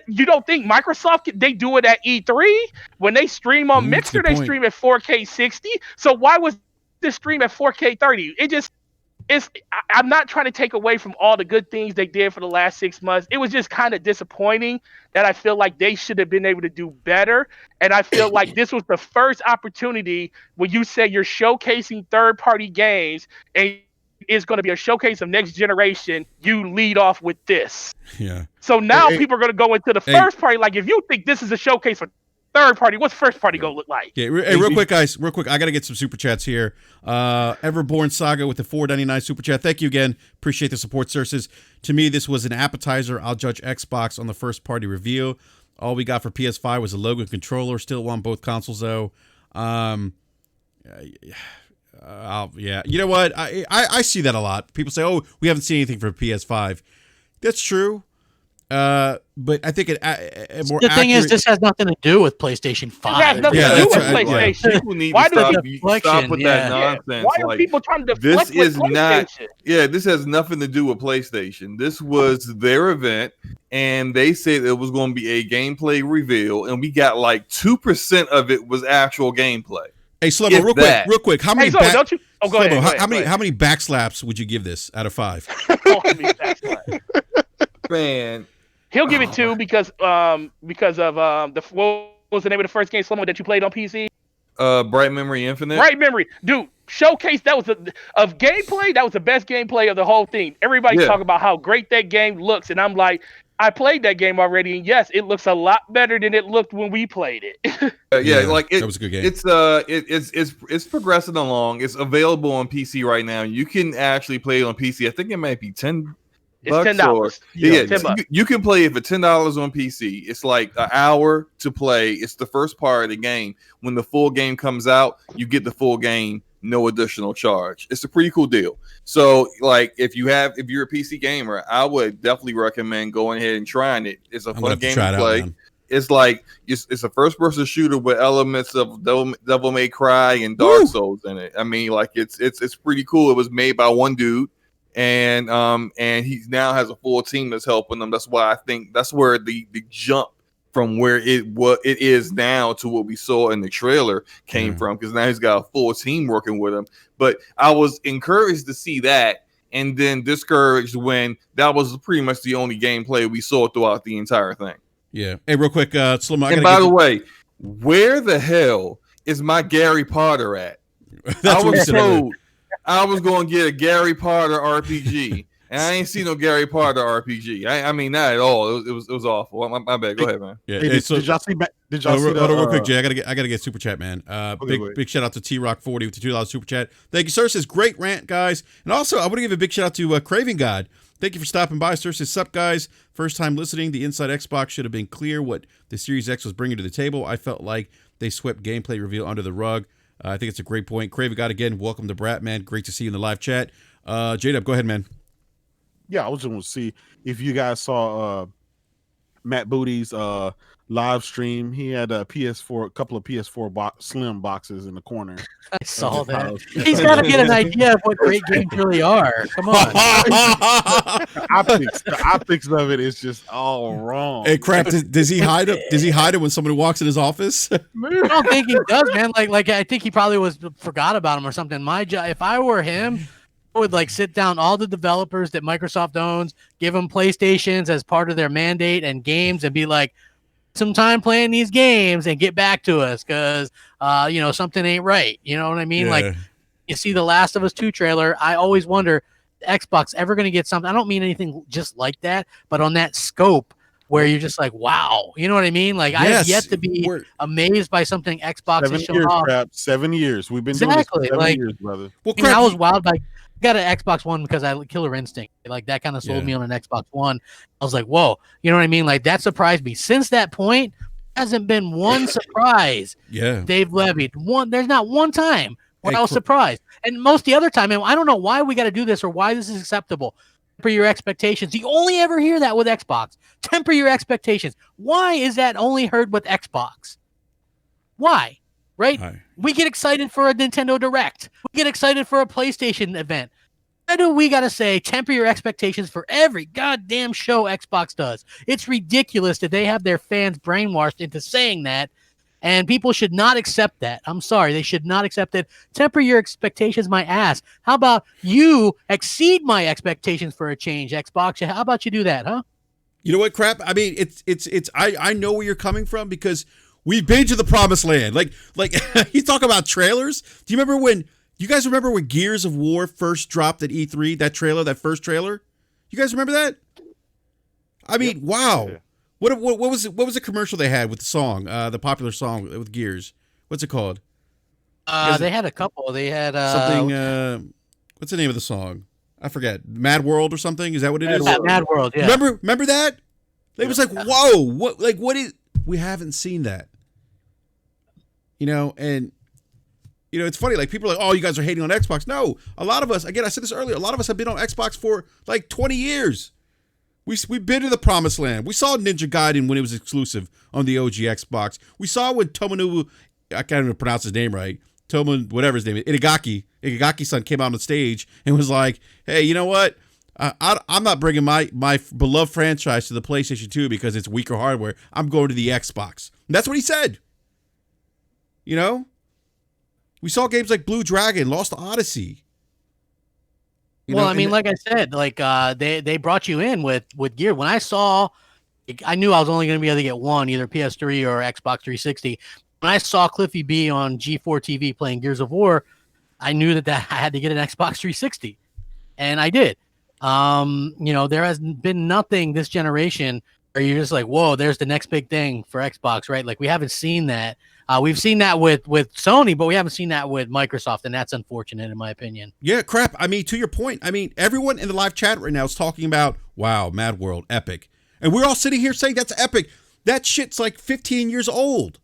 You don't think Microsoft they do it at E3 when they stream on Mixer? They stream at 4K 60. So why was this stream at 4K 30? I'm not trying to take away from all the good things they did for the last 6 months. It was just kind of disappointing that I feel like they should have been able to do better. And I feel like this was the first opportunity when you say you're showcasing third-party games and it's going to be a showcase of next generation, you lead off with this. Yeah. So now people are going to go into the first party. Like, if you think this is a showcase for third party, what's first party gonna look like? Yeah, real quick, guys. Real quick, I gotta get some super chats here. Everborn Saga with the $4.99 super chat. Thank you again. Appreciate the support, sources. To me, this was an appetizer. I'll judge Xbox on the first party reveal. All we got for PS5 was a logo and controller. Still on both consoles though. Yeah. You know what? I see that a lot. People say, "Oh, we haven't seen anything for PS5." That's true. But I think the thing is, this has nothing to do with PlayStation 5. It has nothing to do with PlayStation. People need to stop with that nonsense. Why are people trying to deflect this is not? Yeah, this has nothing to do with PlayStation. This was their event, and they said it was going to be a gameplay reveal, and we got like 2% of it was actual gameplay. Hey, Slobo, real quick. How many? Go ahead. How many backslaps would you give this out of 5? Man. He'll give it 2 because of what was the name of the first game, Slomo, that you played on PC? Bright Memory Infinite. Bright Memory, dude. Showcase that was of gameplay. That was the best gameplay of the whole thing. Everybody's talking about how great that game looks, and I'm like, I played that game already, and yes, it looks a lot better than it looked when we played it. That was a good game. It's progressing along. It's available on PC right now. You can actually play it on PC. I think it might be $10. It's $10. $10. You can play it for $10 on PC. It's like an hour to play. It's the first part of the game. When the full game comes out, you get the full game, no additional charge. It's a pretty cool deal. So, like, if you're a PC gamer, I would definitely recommend going ahead and trying it. It's a fun game to play. It's like it's a first-person shooter with elements of Devil May Cry and Dark Souls in it. I mean, like it's pretty cool. It was made by one dude. And he now has a full team that's helping them. That's why I think that's where the jump from where it is now to what we saw in the trailer came from, because now he's got a full team working with him. But I was encouraged to see that, and then discouraged when that was pretty much the only gameplay we saw throughout the entire thing. Yeah. Hey, real quick, Slim. And by the way, where the hell is my Gary Potter at? I was told I was going to get a Gary Potter RPG, and I ain't seen no Gary Potter RPG. I mean, not at all. It was awful. My bad. Go ahead, man. Yeah. Hey, did y'all see? Hold on, real quick, Jay. I gotta get super chat, man. Big shout out to T-Rock40 with the $2 super chat. Thank you, sir. Says great rant, guys. And also, I want to give a big shout out to Craving God. Thank you for stopping by, sir. Says sup, guys. First time listening. The Inside Xbox should have been clear what the Series X was bringing to the table. I felt like they swept gameplay reveal under the rug. I think it's a great point. Craven God, again, welcome to Brat, man. Great to see you in the live chat. J-Dub, go ahead, man. Yeah, I was just going to see if you guys saw Matt Booty's live stream. He had a couple of PS4 slim boxes in the corner. I saw that. He's got to get an idea of what great games really are. Come on. The optics of it is just all wrong. Hey, crap! Does he hide it? Does he hide it when somebody walks in his office? I don't think he does, man. Like I think he probably forgot about him or something. My job, if I were him, I would like sit down all the developers that Microsoft owns, give them PlayStations as part of their mandate and games, and be like, some time playing these games and get back to us, because something ain't right. You know what I mean? Yeah. Like, you see the Last of Us 2 trailer. I always wonder, Xbox ever going to get something? I don't mean anything just like that, but on that scope where you're just like, wow, you know what I mean? Like I have yet to be amazed by something Xbox has shown off. Crap, 7 years. We've been doing this for 7 years, brother. Well, I was wild. Like, I got an Xbox One because I Killer Instinct. Like that kind of sold me on an Xbox One. I was like, whoa, you know what I mean? Like that surprised me. Since that point, hasn't been one surprise. They've levied one. There's not one time where I was surprised, and most of the other time, and I don't know why we got to do this or why this is acceptable. Temper your expectations. You only ever hear that with Xbox. Temper your expectations. Why is that only heard with Xbox? Why? Right? We get excited for a Nintendo Direct. We get excited for a PlayStation event. Why do we got to say temper your expectations for every goddamn show Xbox does? It's ridiculous that they have their fans brainwashed into saying that, and people should not accept that. I'm sorry. They should not accept it. Temper your expectations, my ass. How about you exceed my expectations for a change, Xbox? How about you do that, huh? You know what, Crap? I mean, I know where you're coming from because we've been to the promised land. Like you talk about trailers. Do you remember when Gears of War first dropped at E3? That first trailer? You guys remember that? I mean, wow. Yeah. What was the commercial they had with the song, the popular song with Gears? What's it called? They had a couple. They had something. What's the name of the song? I forget. Mad World or something? Is that what it is? Mad World. Yeah. Remember that? It was like, whoa! What is? We haven't seen that. You know, and you know, it's funny. Like people are like, oh, you guys are hating on Xbox. No, a lot of us. Again, I said this earlier. A lot of us have been on Xbox for like 20 years. We've been to the promised land. We saw Ninja Gaiden when it was exclusive on the OG Xbox. We saw when Tomonobu, I can't even pronounce his name right, whatever his name is, Itagaki-san came out on stage and was like, hey, you know what? I'm not bringing my beloved franchise to the PlayStation 2 because it's weaker hardware. I'm going to the Xbox. And that's what he said. You know? We saw games like Blue Dragon, Lost Odyssey. Well, I mean, like I said, like they brought you in with gear. When I knew I was only going to be able to get one, either PS3 or Xbox 360. When I saw Cliffy B on G4 TV playing Gears of War, I knew that I had to get an Xbox 360, and I did. You know, there has been nothing this generation where you're just like, whoa, there's the next big thing for Xbox, right? Like we haven't seen that. We've seen that with Sony, but we haven't seen that with Microsoft, and that's unfortunate in my opinion. Yeah, Crap. I mean, to your point, I mean, everyone in the live chat right now is talking about, wow, Mad World, epic. And we're all sitting here saying that's epic. That shit's like 15 years old,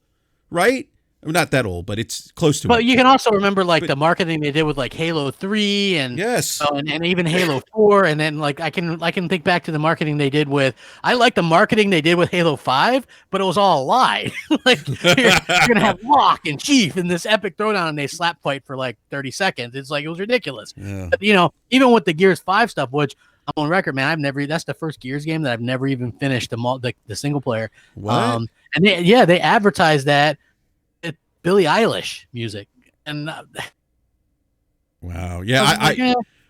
right? I mean, not that old, but it's close to it. But you can also remember like the marketing they did with like Halo 3 and yes, and even Halo 4, and then like I can think back to the marketing they did with. I like the marketing they did with Halo 5, but it was all a lie. Like you're gonna have Locke and Chief in this epic throwdown, and they slap fight for like 30 seconds. It's like it was ridiculous. Yeah. But, you know, even with the Gears 5 stuff, which I'm on record, man, that's the first Gears game that I've never even finished the single player. What? And they advertised that. Billie Eilish music, and wow, yeah,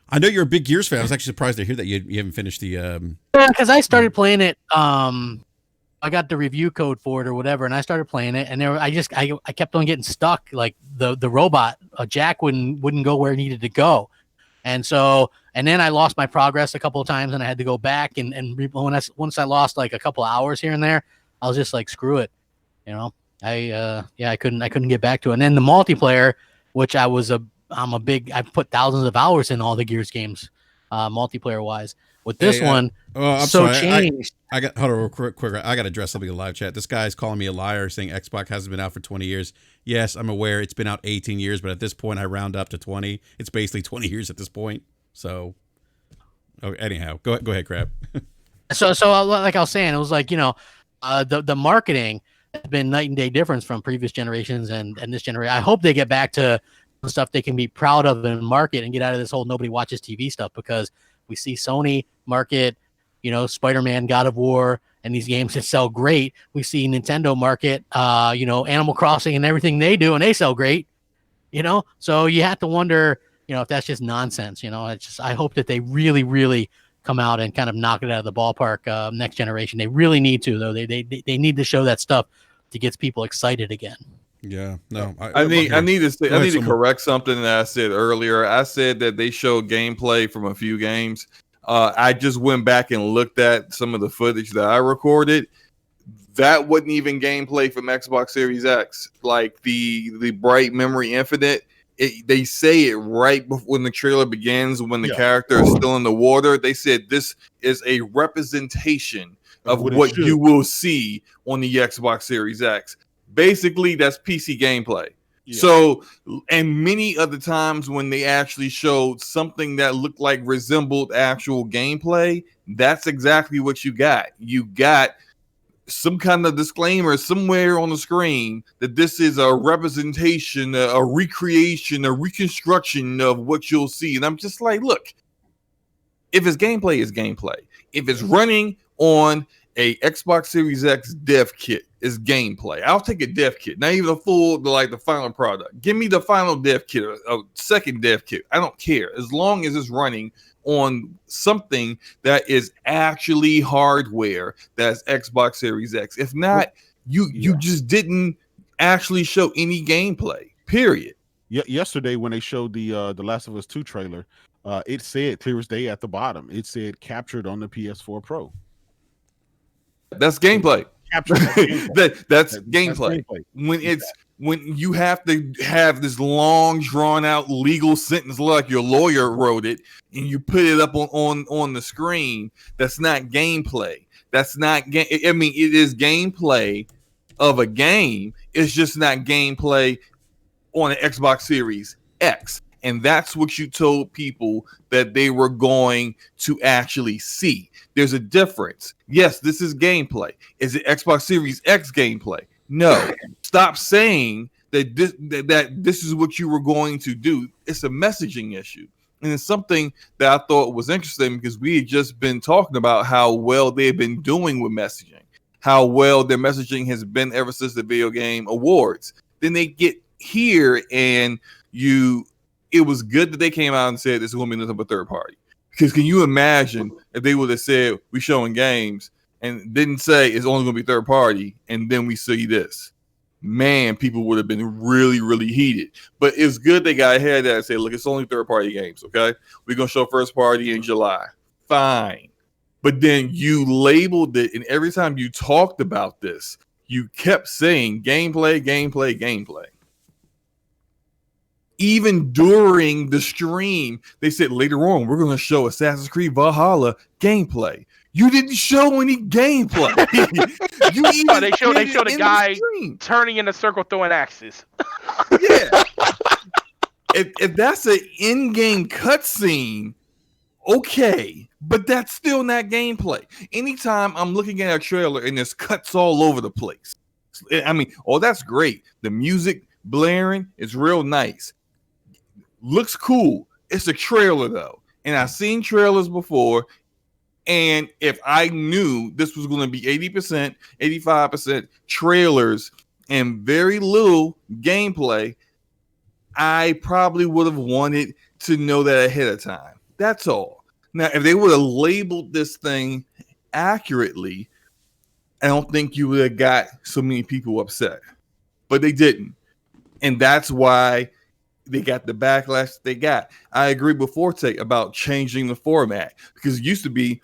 I know you're a big Gears fan. I was actually surprised to hear that you haven't finished the. Yeah, because I started playing it. I got the review code for it or whatever, and I started playing it, and I kept on getting stuck. Like the robot Jack wouldn't go where it needed to go, and then I lost my progress a couple of times, and I had to go back and once I lost like a couple of hours here and there, I was just like, screw it, you know. I couldn't get back to it. And then the multiplayer, which I put thousands of hours in all the Gears games, multiplayer wise. With this one, changed. I got hold on real quick. I got to address something in live chat. This guy's calling me a liar, saying Xbox hasn't been out for 20 years. Yes, I'm aware it's been out 18 years, but at this point, I round up to 20. It's basically 20 years at this point. So, anyhow, go ahead, Crab. so like I was saying, it was like, you know, the marketing has been night and day difference from previous generations and this generation. I hope they get back to stuff they can be proud of and market and get out of this whole nobody watches TV stuff, because we see Sony market, you know, Spider-Man, God of War, and these games that sell great. We see Nintendo market, you know, Animal Crossing and everything they do, and they sell great, you know? So you have to wonder, you know, if that's just nonsense, you know? I hope that they really, really come out and kind of knock it out of the ballpark next generation. They really need to, though. They need to show that stuff to get people excited again. Yeah, no. I need to correct something that I said earlier. I said that they showed gameplay from a few games. I just went back and looked at some of the footage that I recorded. That wasn't even gameplay from Xbox Series X. Like the Bright Memory Infinite, they say it right before when the trailer begins, when the character is still in the water. They said this is a representation of what you will see on the Xbox Series X. Basically, that's PC gameplay. Yeah. So, and many other times when they actually showed something that looked like resembled actual gameplay, that's exactly what you got. You got some kind of disclaimer somewhere on the screen that this is a representation, a recreation, a reconstruction of what you'll see. And I'm just like, look, if it's gameplay, it's gameplay. If it's running on a Xbox Series X dev kit, is gameplay. I'll take a dev kit, not even a full, like the final product. Give me the final dev kit, a second dev kit. I don't care. As long as it's running on something that is actually hardware that's Xbox Series X. If not, you just didn't actually show any gameplay, period. Yesterday when they showed the Last of Us 2 trailer, it said clear as day at the bottom, it said captured on the PS4 Pro. That's gameplay. That's gameplay. When you have to have this long drawn out legal sentence like your lawyer wrote it and you put it up on the screen, that's not gameplay. That's not I mean, it is gameplay of a game. It's just not gameplay on an Xbox Series X. And that's what you told people that they were going to actually see. There's a difference. Yes, this is gameplay. Is it Xbox Series X gameplay? No. Stop saying that this is what you were going to do. It's a messaging issue. And it's something that I thought was interesting because we had just been talking about how well they've been doing with messaging, how well their messaging has been ever since the Video Game Awards. Then they get here and it was good that they came out and said this is going to be nothing but third party. Because can you imagine if they would have said we showing games and didn't say it's only going to be third party and then we see this? Man, people would have been really, really heated. But it's good they got ahead of that and said, look, it's only third party games, okay? We're going to show first party in July. Fine. But then you labeled it, and every time you talked about this, you kept saying gameplay, gameplay, gameplay. Even during the stream, they said later on, we're going to show Assassin's Creed Valhalla gameplay. You didn't show any gameplay. They showed a guy turning in a circle throwing axes. Yeah. If that's an in-game cutscene, okay. But that's still not gameplay. Anytime I'm looking at a trailer and there's cuts all over the place. I mean, that's great. The music blaring is real nice. Looks cool. It's a trailer though. And I've seen trailers before. And if I knew this was going to be 80%, 85% trailers and very little gameplay, I probably would have wanted to know that ahead of time. That's all. Now, if they would have labeled this thing accurately, I don't think you would have got so many people upset. But they didn't. And that's why they got the backlash they got. I agree with Forte about changing the format because it used to be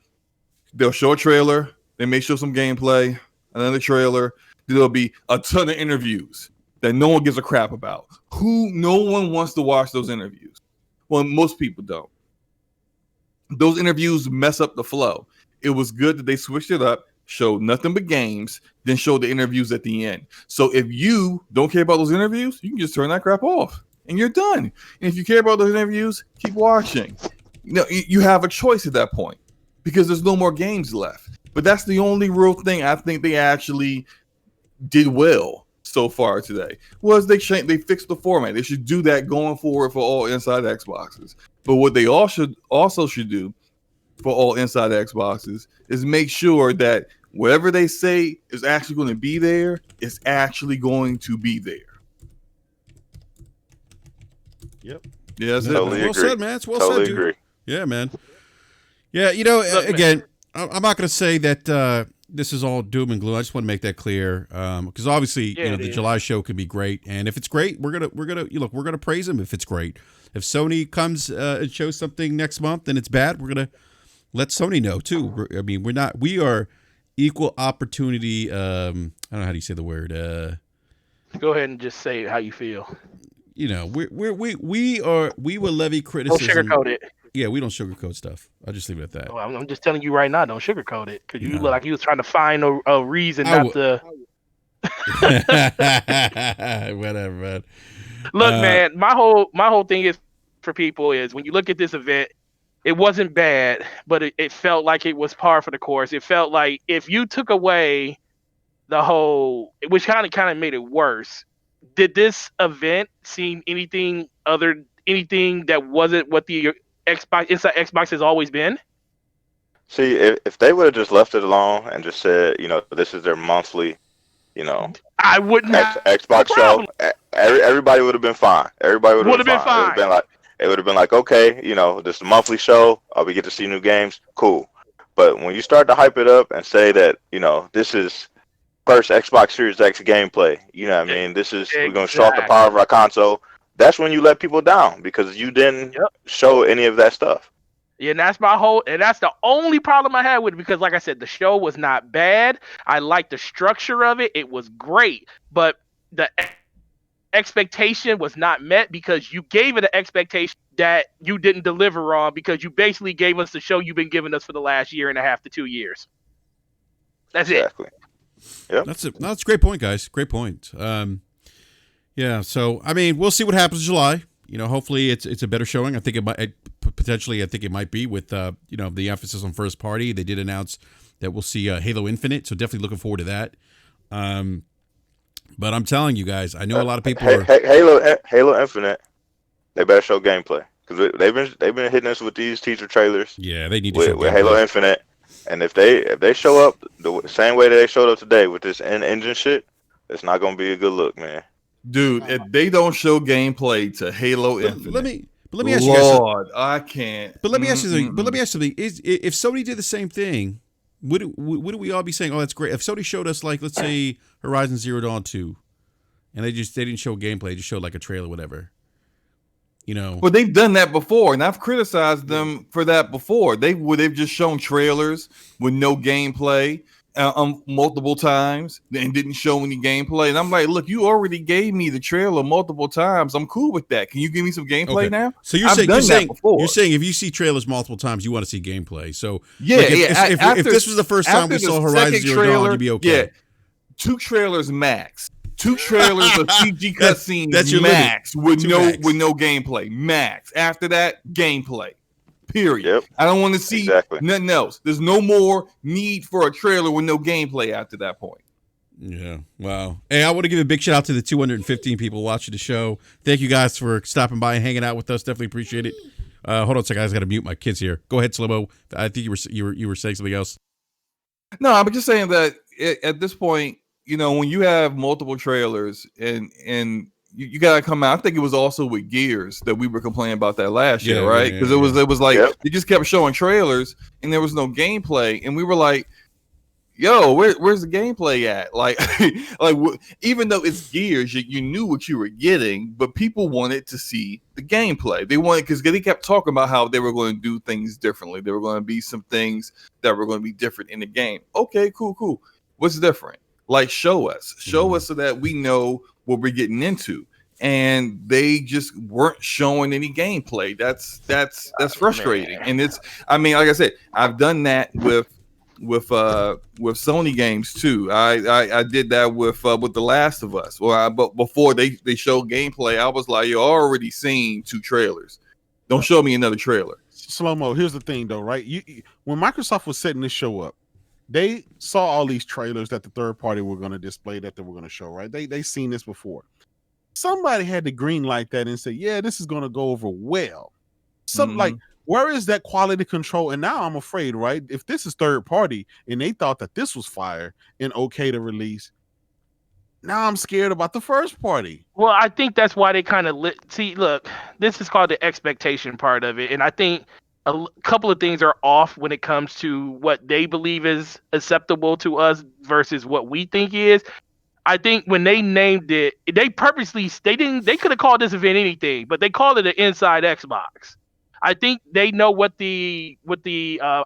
they'll show a trailer, they may show some gameplay, another trailer, there'll be a ton of interviews that no one gives a crap about. No one wants to watch those interviews. Well, most people don't. Those interviews mess up the flow. It was good that they switched it up, showed nothing but games, then showed the interviews at the end. So if you don't care about those interviews, you can just turn that crap off and you're done. And if you care about those interviews, keep watching. You have a choice at that point because there's no more games left. But that's the only real thing I think they actually did well so far today was they fixed the format. They should do that going forward for all inside Xboxes. But what they also should do for all inside Xboxes is make sure that whatever they say is actually going to be there is actually going to be there. Yep. Yeah, that's totally well said, man. It's well said, dude. Agree. Yeah, man. Yeah, again, I'm not going to say that this is all doom and gloom. I just want to make that clear because obviously, the July show could be great, and if it's great, we're gonna praise them. If it's great, if Sony comes and shows something next month and it's bad, we're let Sony know too. I mean, we are equal opportunity. I don't know how do you say the word. Go ahead and just say how you feel. You know, we will levy criticism. Don't sugarcoat it. Yeah, we don't sugarcoat stuff. I'll just leave it at that. Well, I'm just telling you right now, don't sugarcoat it, because you look like you was trying to find a reason not to. Whatever, man. Look, man, my whole thing is for people is when you look at this event, it wasn't bad, but it felt like it was par for the course. It felt like if you took away the whole, which kind of made it worse. Did this event seem anything that wasn't what the Xbox inside Xbox has always been? See, if they would have just left it alone and just said, this is their monthly, I wouldn't have Xbox show, everybody would have been fine. Everybody would have been fine. It would have been like, okay, this is a monthly show. We get to see new games. Cool. But when you start to hype it up and say that, this is first Xbox Series X gameplay, what I mean? This is, we're going to show off the power of our console. That's when you let people down because you didn't show any of that stuff. Yeah, and that's the only problem I had with it because, like I said, the show was not bad. I liked the structure of it. It was great. But the expectation was not met because you gave it an expectation that you didn't deliver on because you basically gave us the show you've been giving us for the last year and a half to 2 years. That's exactly. Yep. That's a great point, guys. Great point. Yeah. So, I mean, we'll see what happens in July. Hopefully it's a better showing. I think it might potentially. I think it might be with the emphasis on first party. They did announce that we'll see Halo Infinite, so definitely looking forward to that. But I'm telling you guys, I know a lot of people are Halo Infinite. They better show gameplay because they've been hitting us with these teaser trailers. Yeah, they need to show with Halo Infinite. And if they show up the same way that they showed up today with this engine shit, it's not gonna be a good look, man. Dude, if they don't show gameplay to Halo Infinite, let me ask you guys. Lord, I can't. But let me ask you something. But let me ask you something. If Sony did the same thing, would we all be saying, "Oh, that's great"? If Sony showed us, like, let's say Horizon Zero Dawn 2, and they didn't show gameplay, they just showed like a trailer, whatever. Well, they've done that before, and I've criticized them for that before. They've just shown trailers with no gameplay multiple times and didn't show any gameplay. And I'm like, look, you already gave me the trailer multiple times. I'm cool with that. Can you give me some gameplay now? So you're saying if you see trailers multiple times, you want to see gameplay. So if this was the first time we saw Horizon Zero Dawn, you'd be okay. Yeah, 2 trailers max. 2 trailers of CG cutscenes max with no gameplay. Max. After that, gameplay. Period. Yep. I don't want to see nothing else. There's no more need for a trailer with no gameplay after that point. Yeah. Wow. Hey, I want to give a big shout out to the 215 people watching the show. Thank you guys for stopping by and hanging out with us. Definitely appreciate it. Hold on a second. I just got to mute my kids here. Go ahead, Slimmo. I think you were saying something else. No, I'm just saying that at this point, when you have multiple trailers and you gotta come out. I think it was also with Gears that we were complaining about that last year, right? Because it was like they just kept showing trailers and there was no gameplay, and we were like, "Yo, where's the gameplay at?" Like even though it's Gears, you knew what you were getting, but people wanted to see the gameplay. They wanted because they kept talking about how they were going to do things differently. There were going to be some things that were going to be different in the game. Okay, cool. What's different? Like show us so that we know what we're getting into. And they just weren't showing any gameplay. That's frustrating. And it's, I mean, like I said, I've done that with Sony games too. I did that with The Last of Us. But before they showed gameplay, I was like, you're already seen 2 trailers. Don't show me another trailer. Slow-mo, here's the thing though, right? When Microsoft was setting this show up, they saw all these trailers that the third party were going to display that they were going to show, right? They seen this before. Somebody had to green light that and say, yeah, this is going to go over well. Something like, where is that quality control? And now I'm afraid, right? If this is third party and they thought that this was fire and okay to release, now I'm scared about the first party. Well, I think that's why they kind of see, look, this is called the expectation part of it. And I think a couple of things are off when it comes to what they believe is acceptable to us versus what we think is. I think when they named it, they purposely, they could have called this event anything, but they called it an Inside Xbox. I think they know what the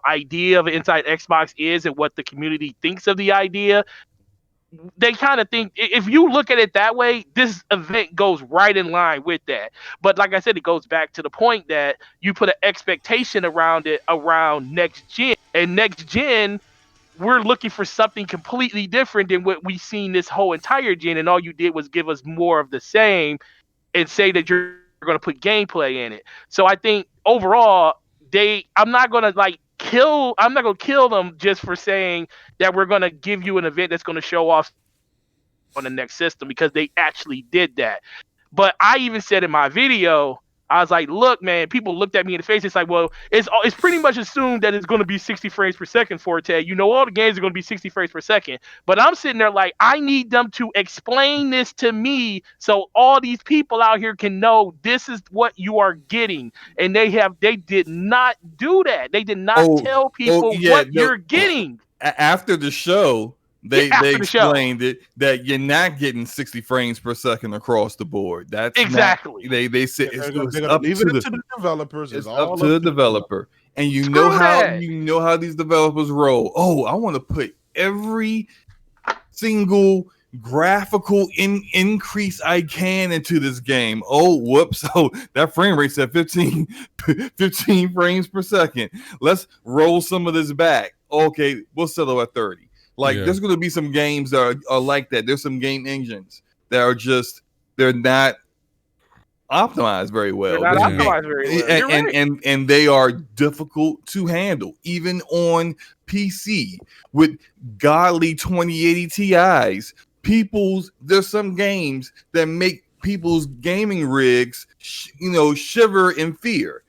idea of Inside Xbox is and what the community thinks of the idea. They kind of think, if you look at it that way, this event goes right in line with that. But like I said, it goes back to the point that you put an expectation around it around next gen, and next gen, we're looking for something completely different than what we've seen this whole entire gen, and all you did was give us more of the same and say that you're going to put gameplay in it. So I think overall, I'm not going to kill them just for saying that we're going to give you an event that's going to show off on the next system, because they actually did that. But I even said in my video, I was like, look, man, people looked at me in the face. It's like, well, it's pretty much assumed that it's going to be 60 frames per second, Forte. You know, all the games are going to be 60 frames per second. But I'm sitting there like, I need them to explain this to me so all these people out here can know this is what you are getting. And they did not do that. They did not tell people what you're getting. After the show, they explained show. it that you're not getting 60 frames per second across the board. That's exactly. They said it's up to the developers. It's up to the developer. And you know how these developers roll. Oh, I want to put every single graphical increase I can into this game. Oh, whoops. Oh, that frame rate's at 15 frames per second. Let's roll some of this back. Okay, we'll settle at 30. Like, there's going to be some games that are like that. There's some game engines that are just, they're not optimized very well. They're not optimized very well. And they are difficult to handle, even on PC with godly 2080 Ti's. There's some games that make people's gaming rigs, shiver in fear.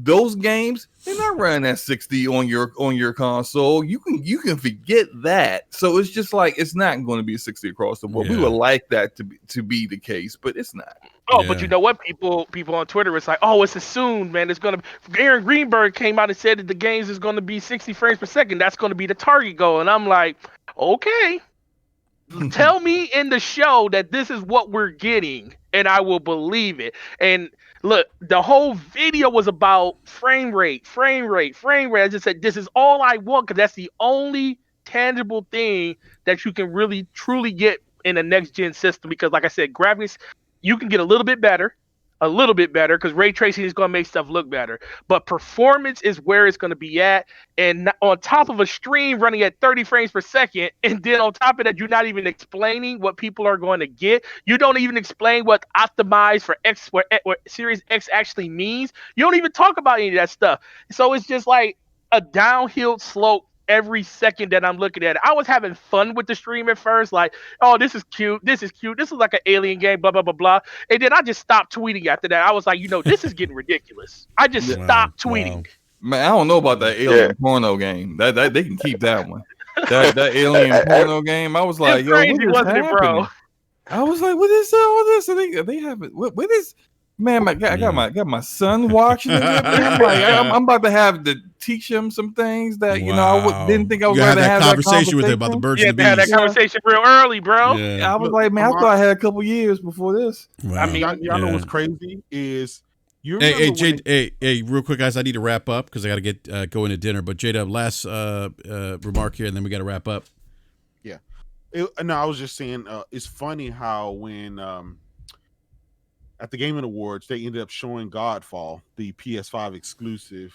Those games, they're not running at 60 on your console. You can forget that. So it's just like, it's not going to be 60 across the board. We would like that to be the case, but it's not. Oh, but you know what? People on Twitter, it's like, oh, it's assumed, man. It's gonna. Aaron Greenberg came out and said that the games is going to be 60 frames per second. That's going to be the target goal, and I'm like, okay. Tell me in the show that this is what we're getting, and I will believe it. And look, the whole video was about frame rate. I just said, this is all I want, because that's the only tangible thing that you can really, truly get in a next-gen system. Because like I said, graphics, you can get a little bit better, because ray tracing is going to make stuff look better. But performance is where it's going to be at. And on top of a stream running at 30 frames per second, and then on top of that, you're not even explaining what people are going to get. You don't even explain what optimized for X, what Series X actually means. You don't even talk about any of that stuff. So it's just like a downhill slope every second that I'm looking at it. I was having fun with the stream at first, like, oh, this is cute. This is like an alien game, blah, blah, blah, blah. And then I just stopped tweeting after that. I was like, this is getting ridiculous. I just stopped tweeting. Man, I don't know about that alien porno game. That they can keep that one. That alien porno game. I was like, it's crazy, wasn't it, bro? I was like, what is all this? They have it. What is? Man, I got my son watching it. I'm about to have to teach him some things that I didn't think I was going to have that conversation with him about the birds and the bees. Had that conversation real early, bro. Yeah. I was like, man, I thought I had a couple years before this. Wow. I mean, y'all know what's crazy is Hey, real quick, guys, I need to wrap up because I got to get going to dinner. But J-Dub, last remark here, and then we got to wrap up. Yeah. I was just saying, it's funny how when at the Game Awards, they ended up showing Godfall, the PS5 exclusive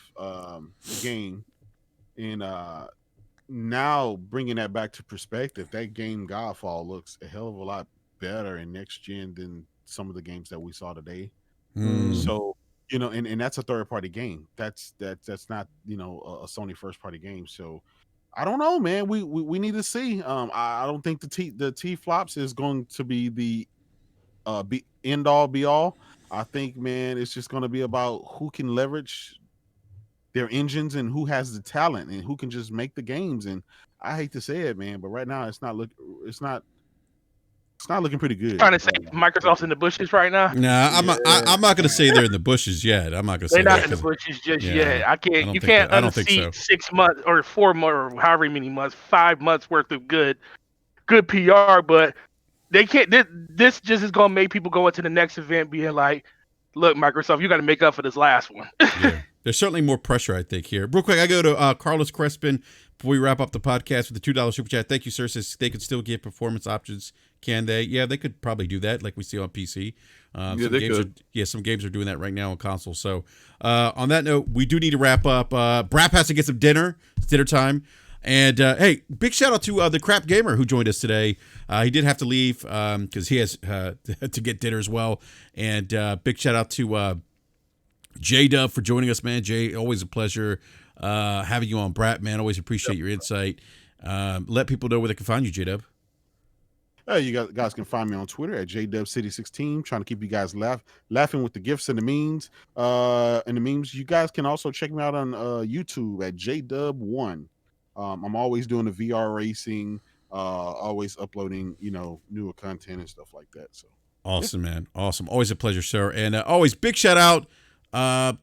game. And now bringing that back to perspective, that game Godfall looks a hell of a lot better in next gen than some of the games that we saw today. So, and that's a third party game. That's not, a Sony first party game. So I don't know, man. We need to see. I don't think the TFlops is going to be the be end all be all. I think, man, it's just going to be about who can leverage their engines and who has the talent and who can just make the games. And I hate to say it, man, but right now it's not looking pretty good. Trying to say Microsoft's in the bushes right now? Nah, I'm not going to say they're in the bushes yet. I'm not going to say they're not in the bushes just yet. You can't unseat 6 months or 4 months or however many months, 5 months worth of good PR, but they can't. This just is going to make people go into the next event being like, look, Microsoft, you got to make up for this last one. Yeah. There's certainly more pressure, I think, here. Real quick, I go to Carlos Crespin before we wrap up the podcast with the $2 super chat. Thank you, sir. Says they could still get performance options. Can they? Yeah, they could probably do that, like we see on PC. They could. Some games are doing that right now on console. So, on that note, we do need to wrap up. Brap has to get some dinner. It's dinner time. And hey, big shout out to the Crap Gamer who joined us today. He did have to leave because he has to get dinner as well. And big shout out to J-Dub for joining us, man. Jay, always a pleasure having you on, Brat, man. Always appreciate your insight. Let people know where they can find you, J-Dub. You guys can find me on Twitter at JDubCity16. Trying to keep you guys laughing with the gifs and the memes. You guys can also check me out on YouTube at JDub1. I'm always doing the VR racing, always uploading, newer content and stuff like that. So awesome, man. Awesome. Always a pleasure, sir. And always big shout out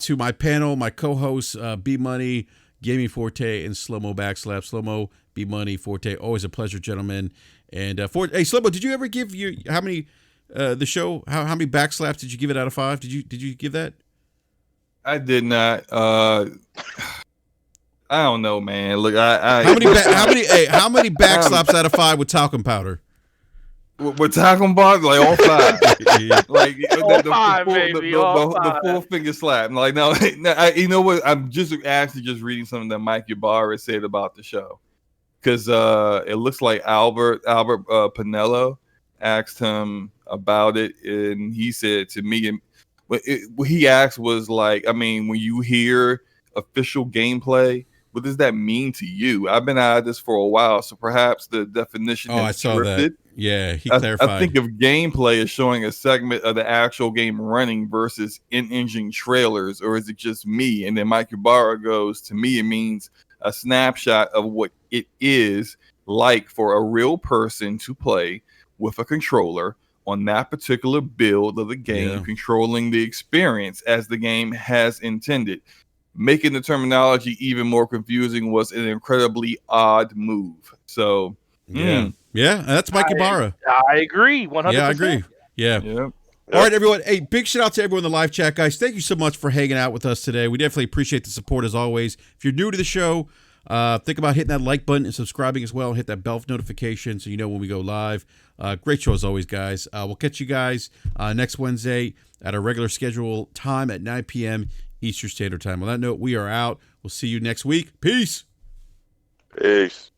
to my panel, my co-hosts, B Money, Gaming Forte, and Slow-Mo Backslap. Slow-Mo, B Money, Forte. Always a pleasure, gentlemen. And hey, Slow-Mo, did you ever give how many the show? How many backslaps did you give it out of 5? Did you give that? I did not. I don't know, man. Look, how many backslaps out of 5 with talcum powder? We're talking about like all 5, like the 4-finger slap. Like no, you know what? I'm just reading something that Mike Ybarra said about the show, because it looks like Albert Pinello asked him about it, and he said to me, and what he asked was like, I mean, when you hear official gameplay, what does that mean to you? I've been out of this for a while, so perhaps the definition. I saw that. Yeah, he clarified. I think of gameplay as showing a segment of the actual game running versus in-engine trailers, or is it just me? And then Mike Ybarra goes, to me, it means a snapshot of what it is like for a real person to play with a controller on that particular build of the game, controlling the experience as the game has intended. Making the terminology even more confusing was an incredibly odd move. So, that's Mike Ybarra. I agree, 100%. Yeah, I agree. Yeah. All right, everyone. Hey, big shout out to everyone in the live chat, guys. Thank you so much for hanging out with us today. We definitely appreciate the support as always. If you're new to the show, think about hitting that like button and subscribing as well. Hit that bell notification so you know when we go live. Great show as always, guys. We'll catch you guys next Wednesday at our regular schedule time at 9 p.m. Eastern Standard Time. On that note, we are out. We'll see you next week. Peace. Peace.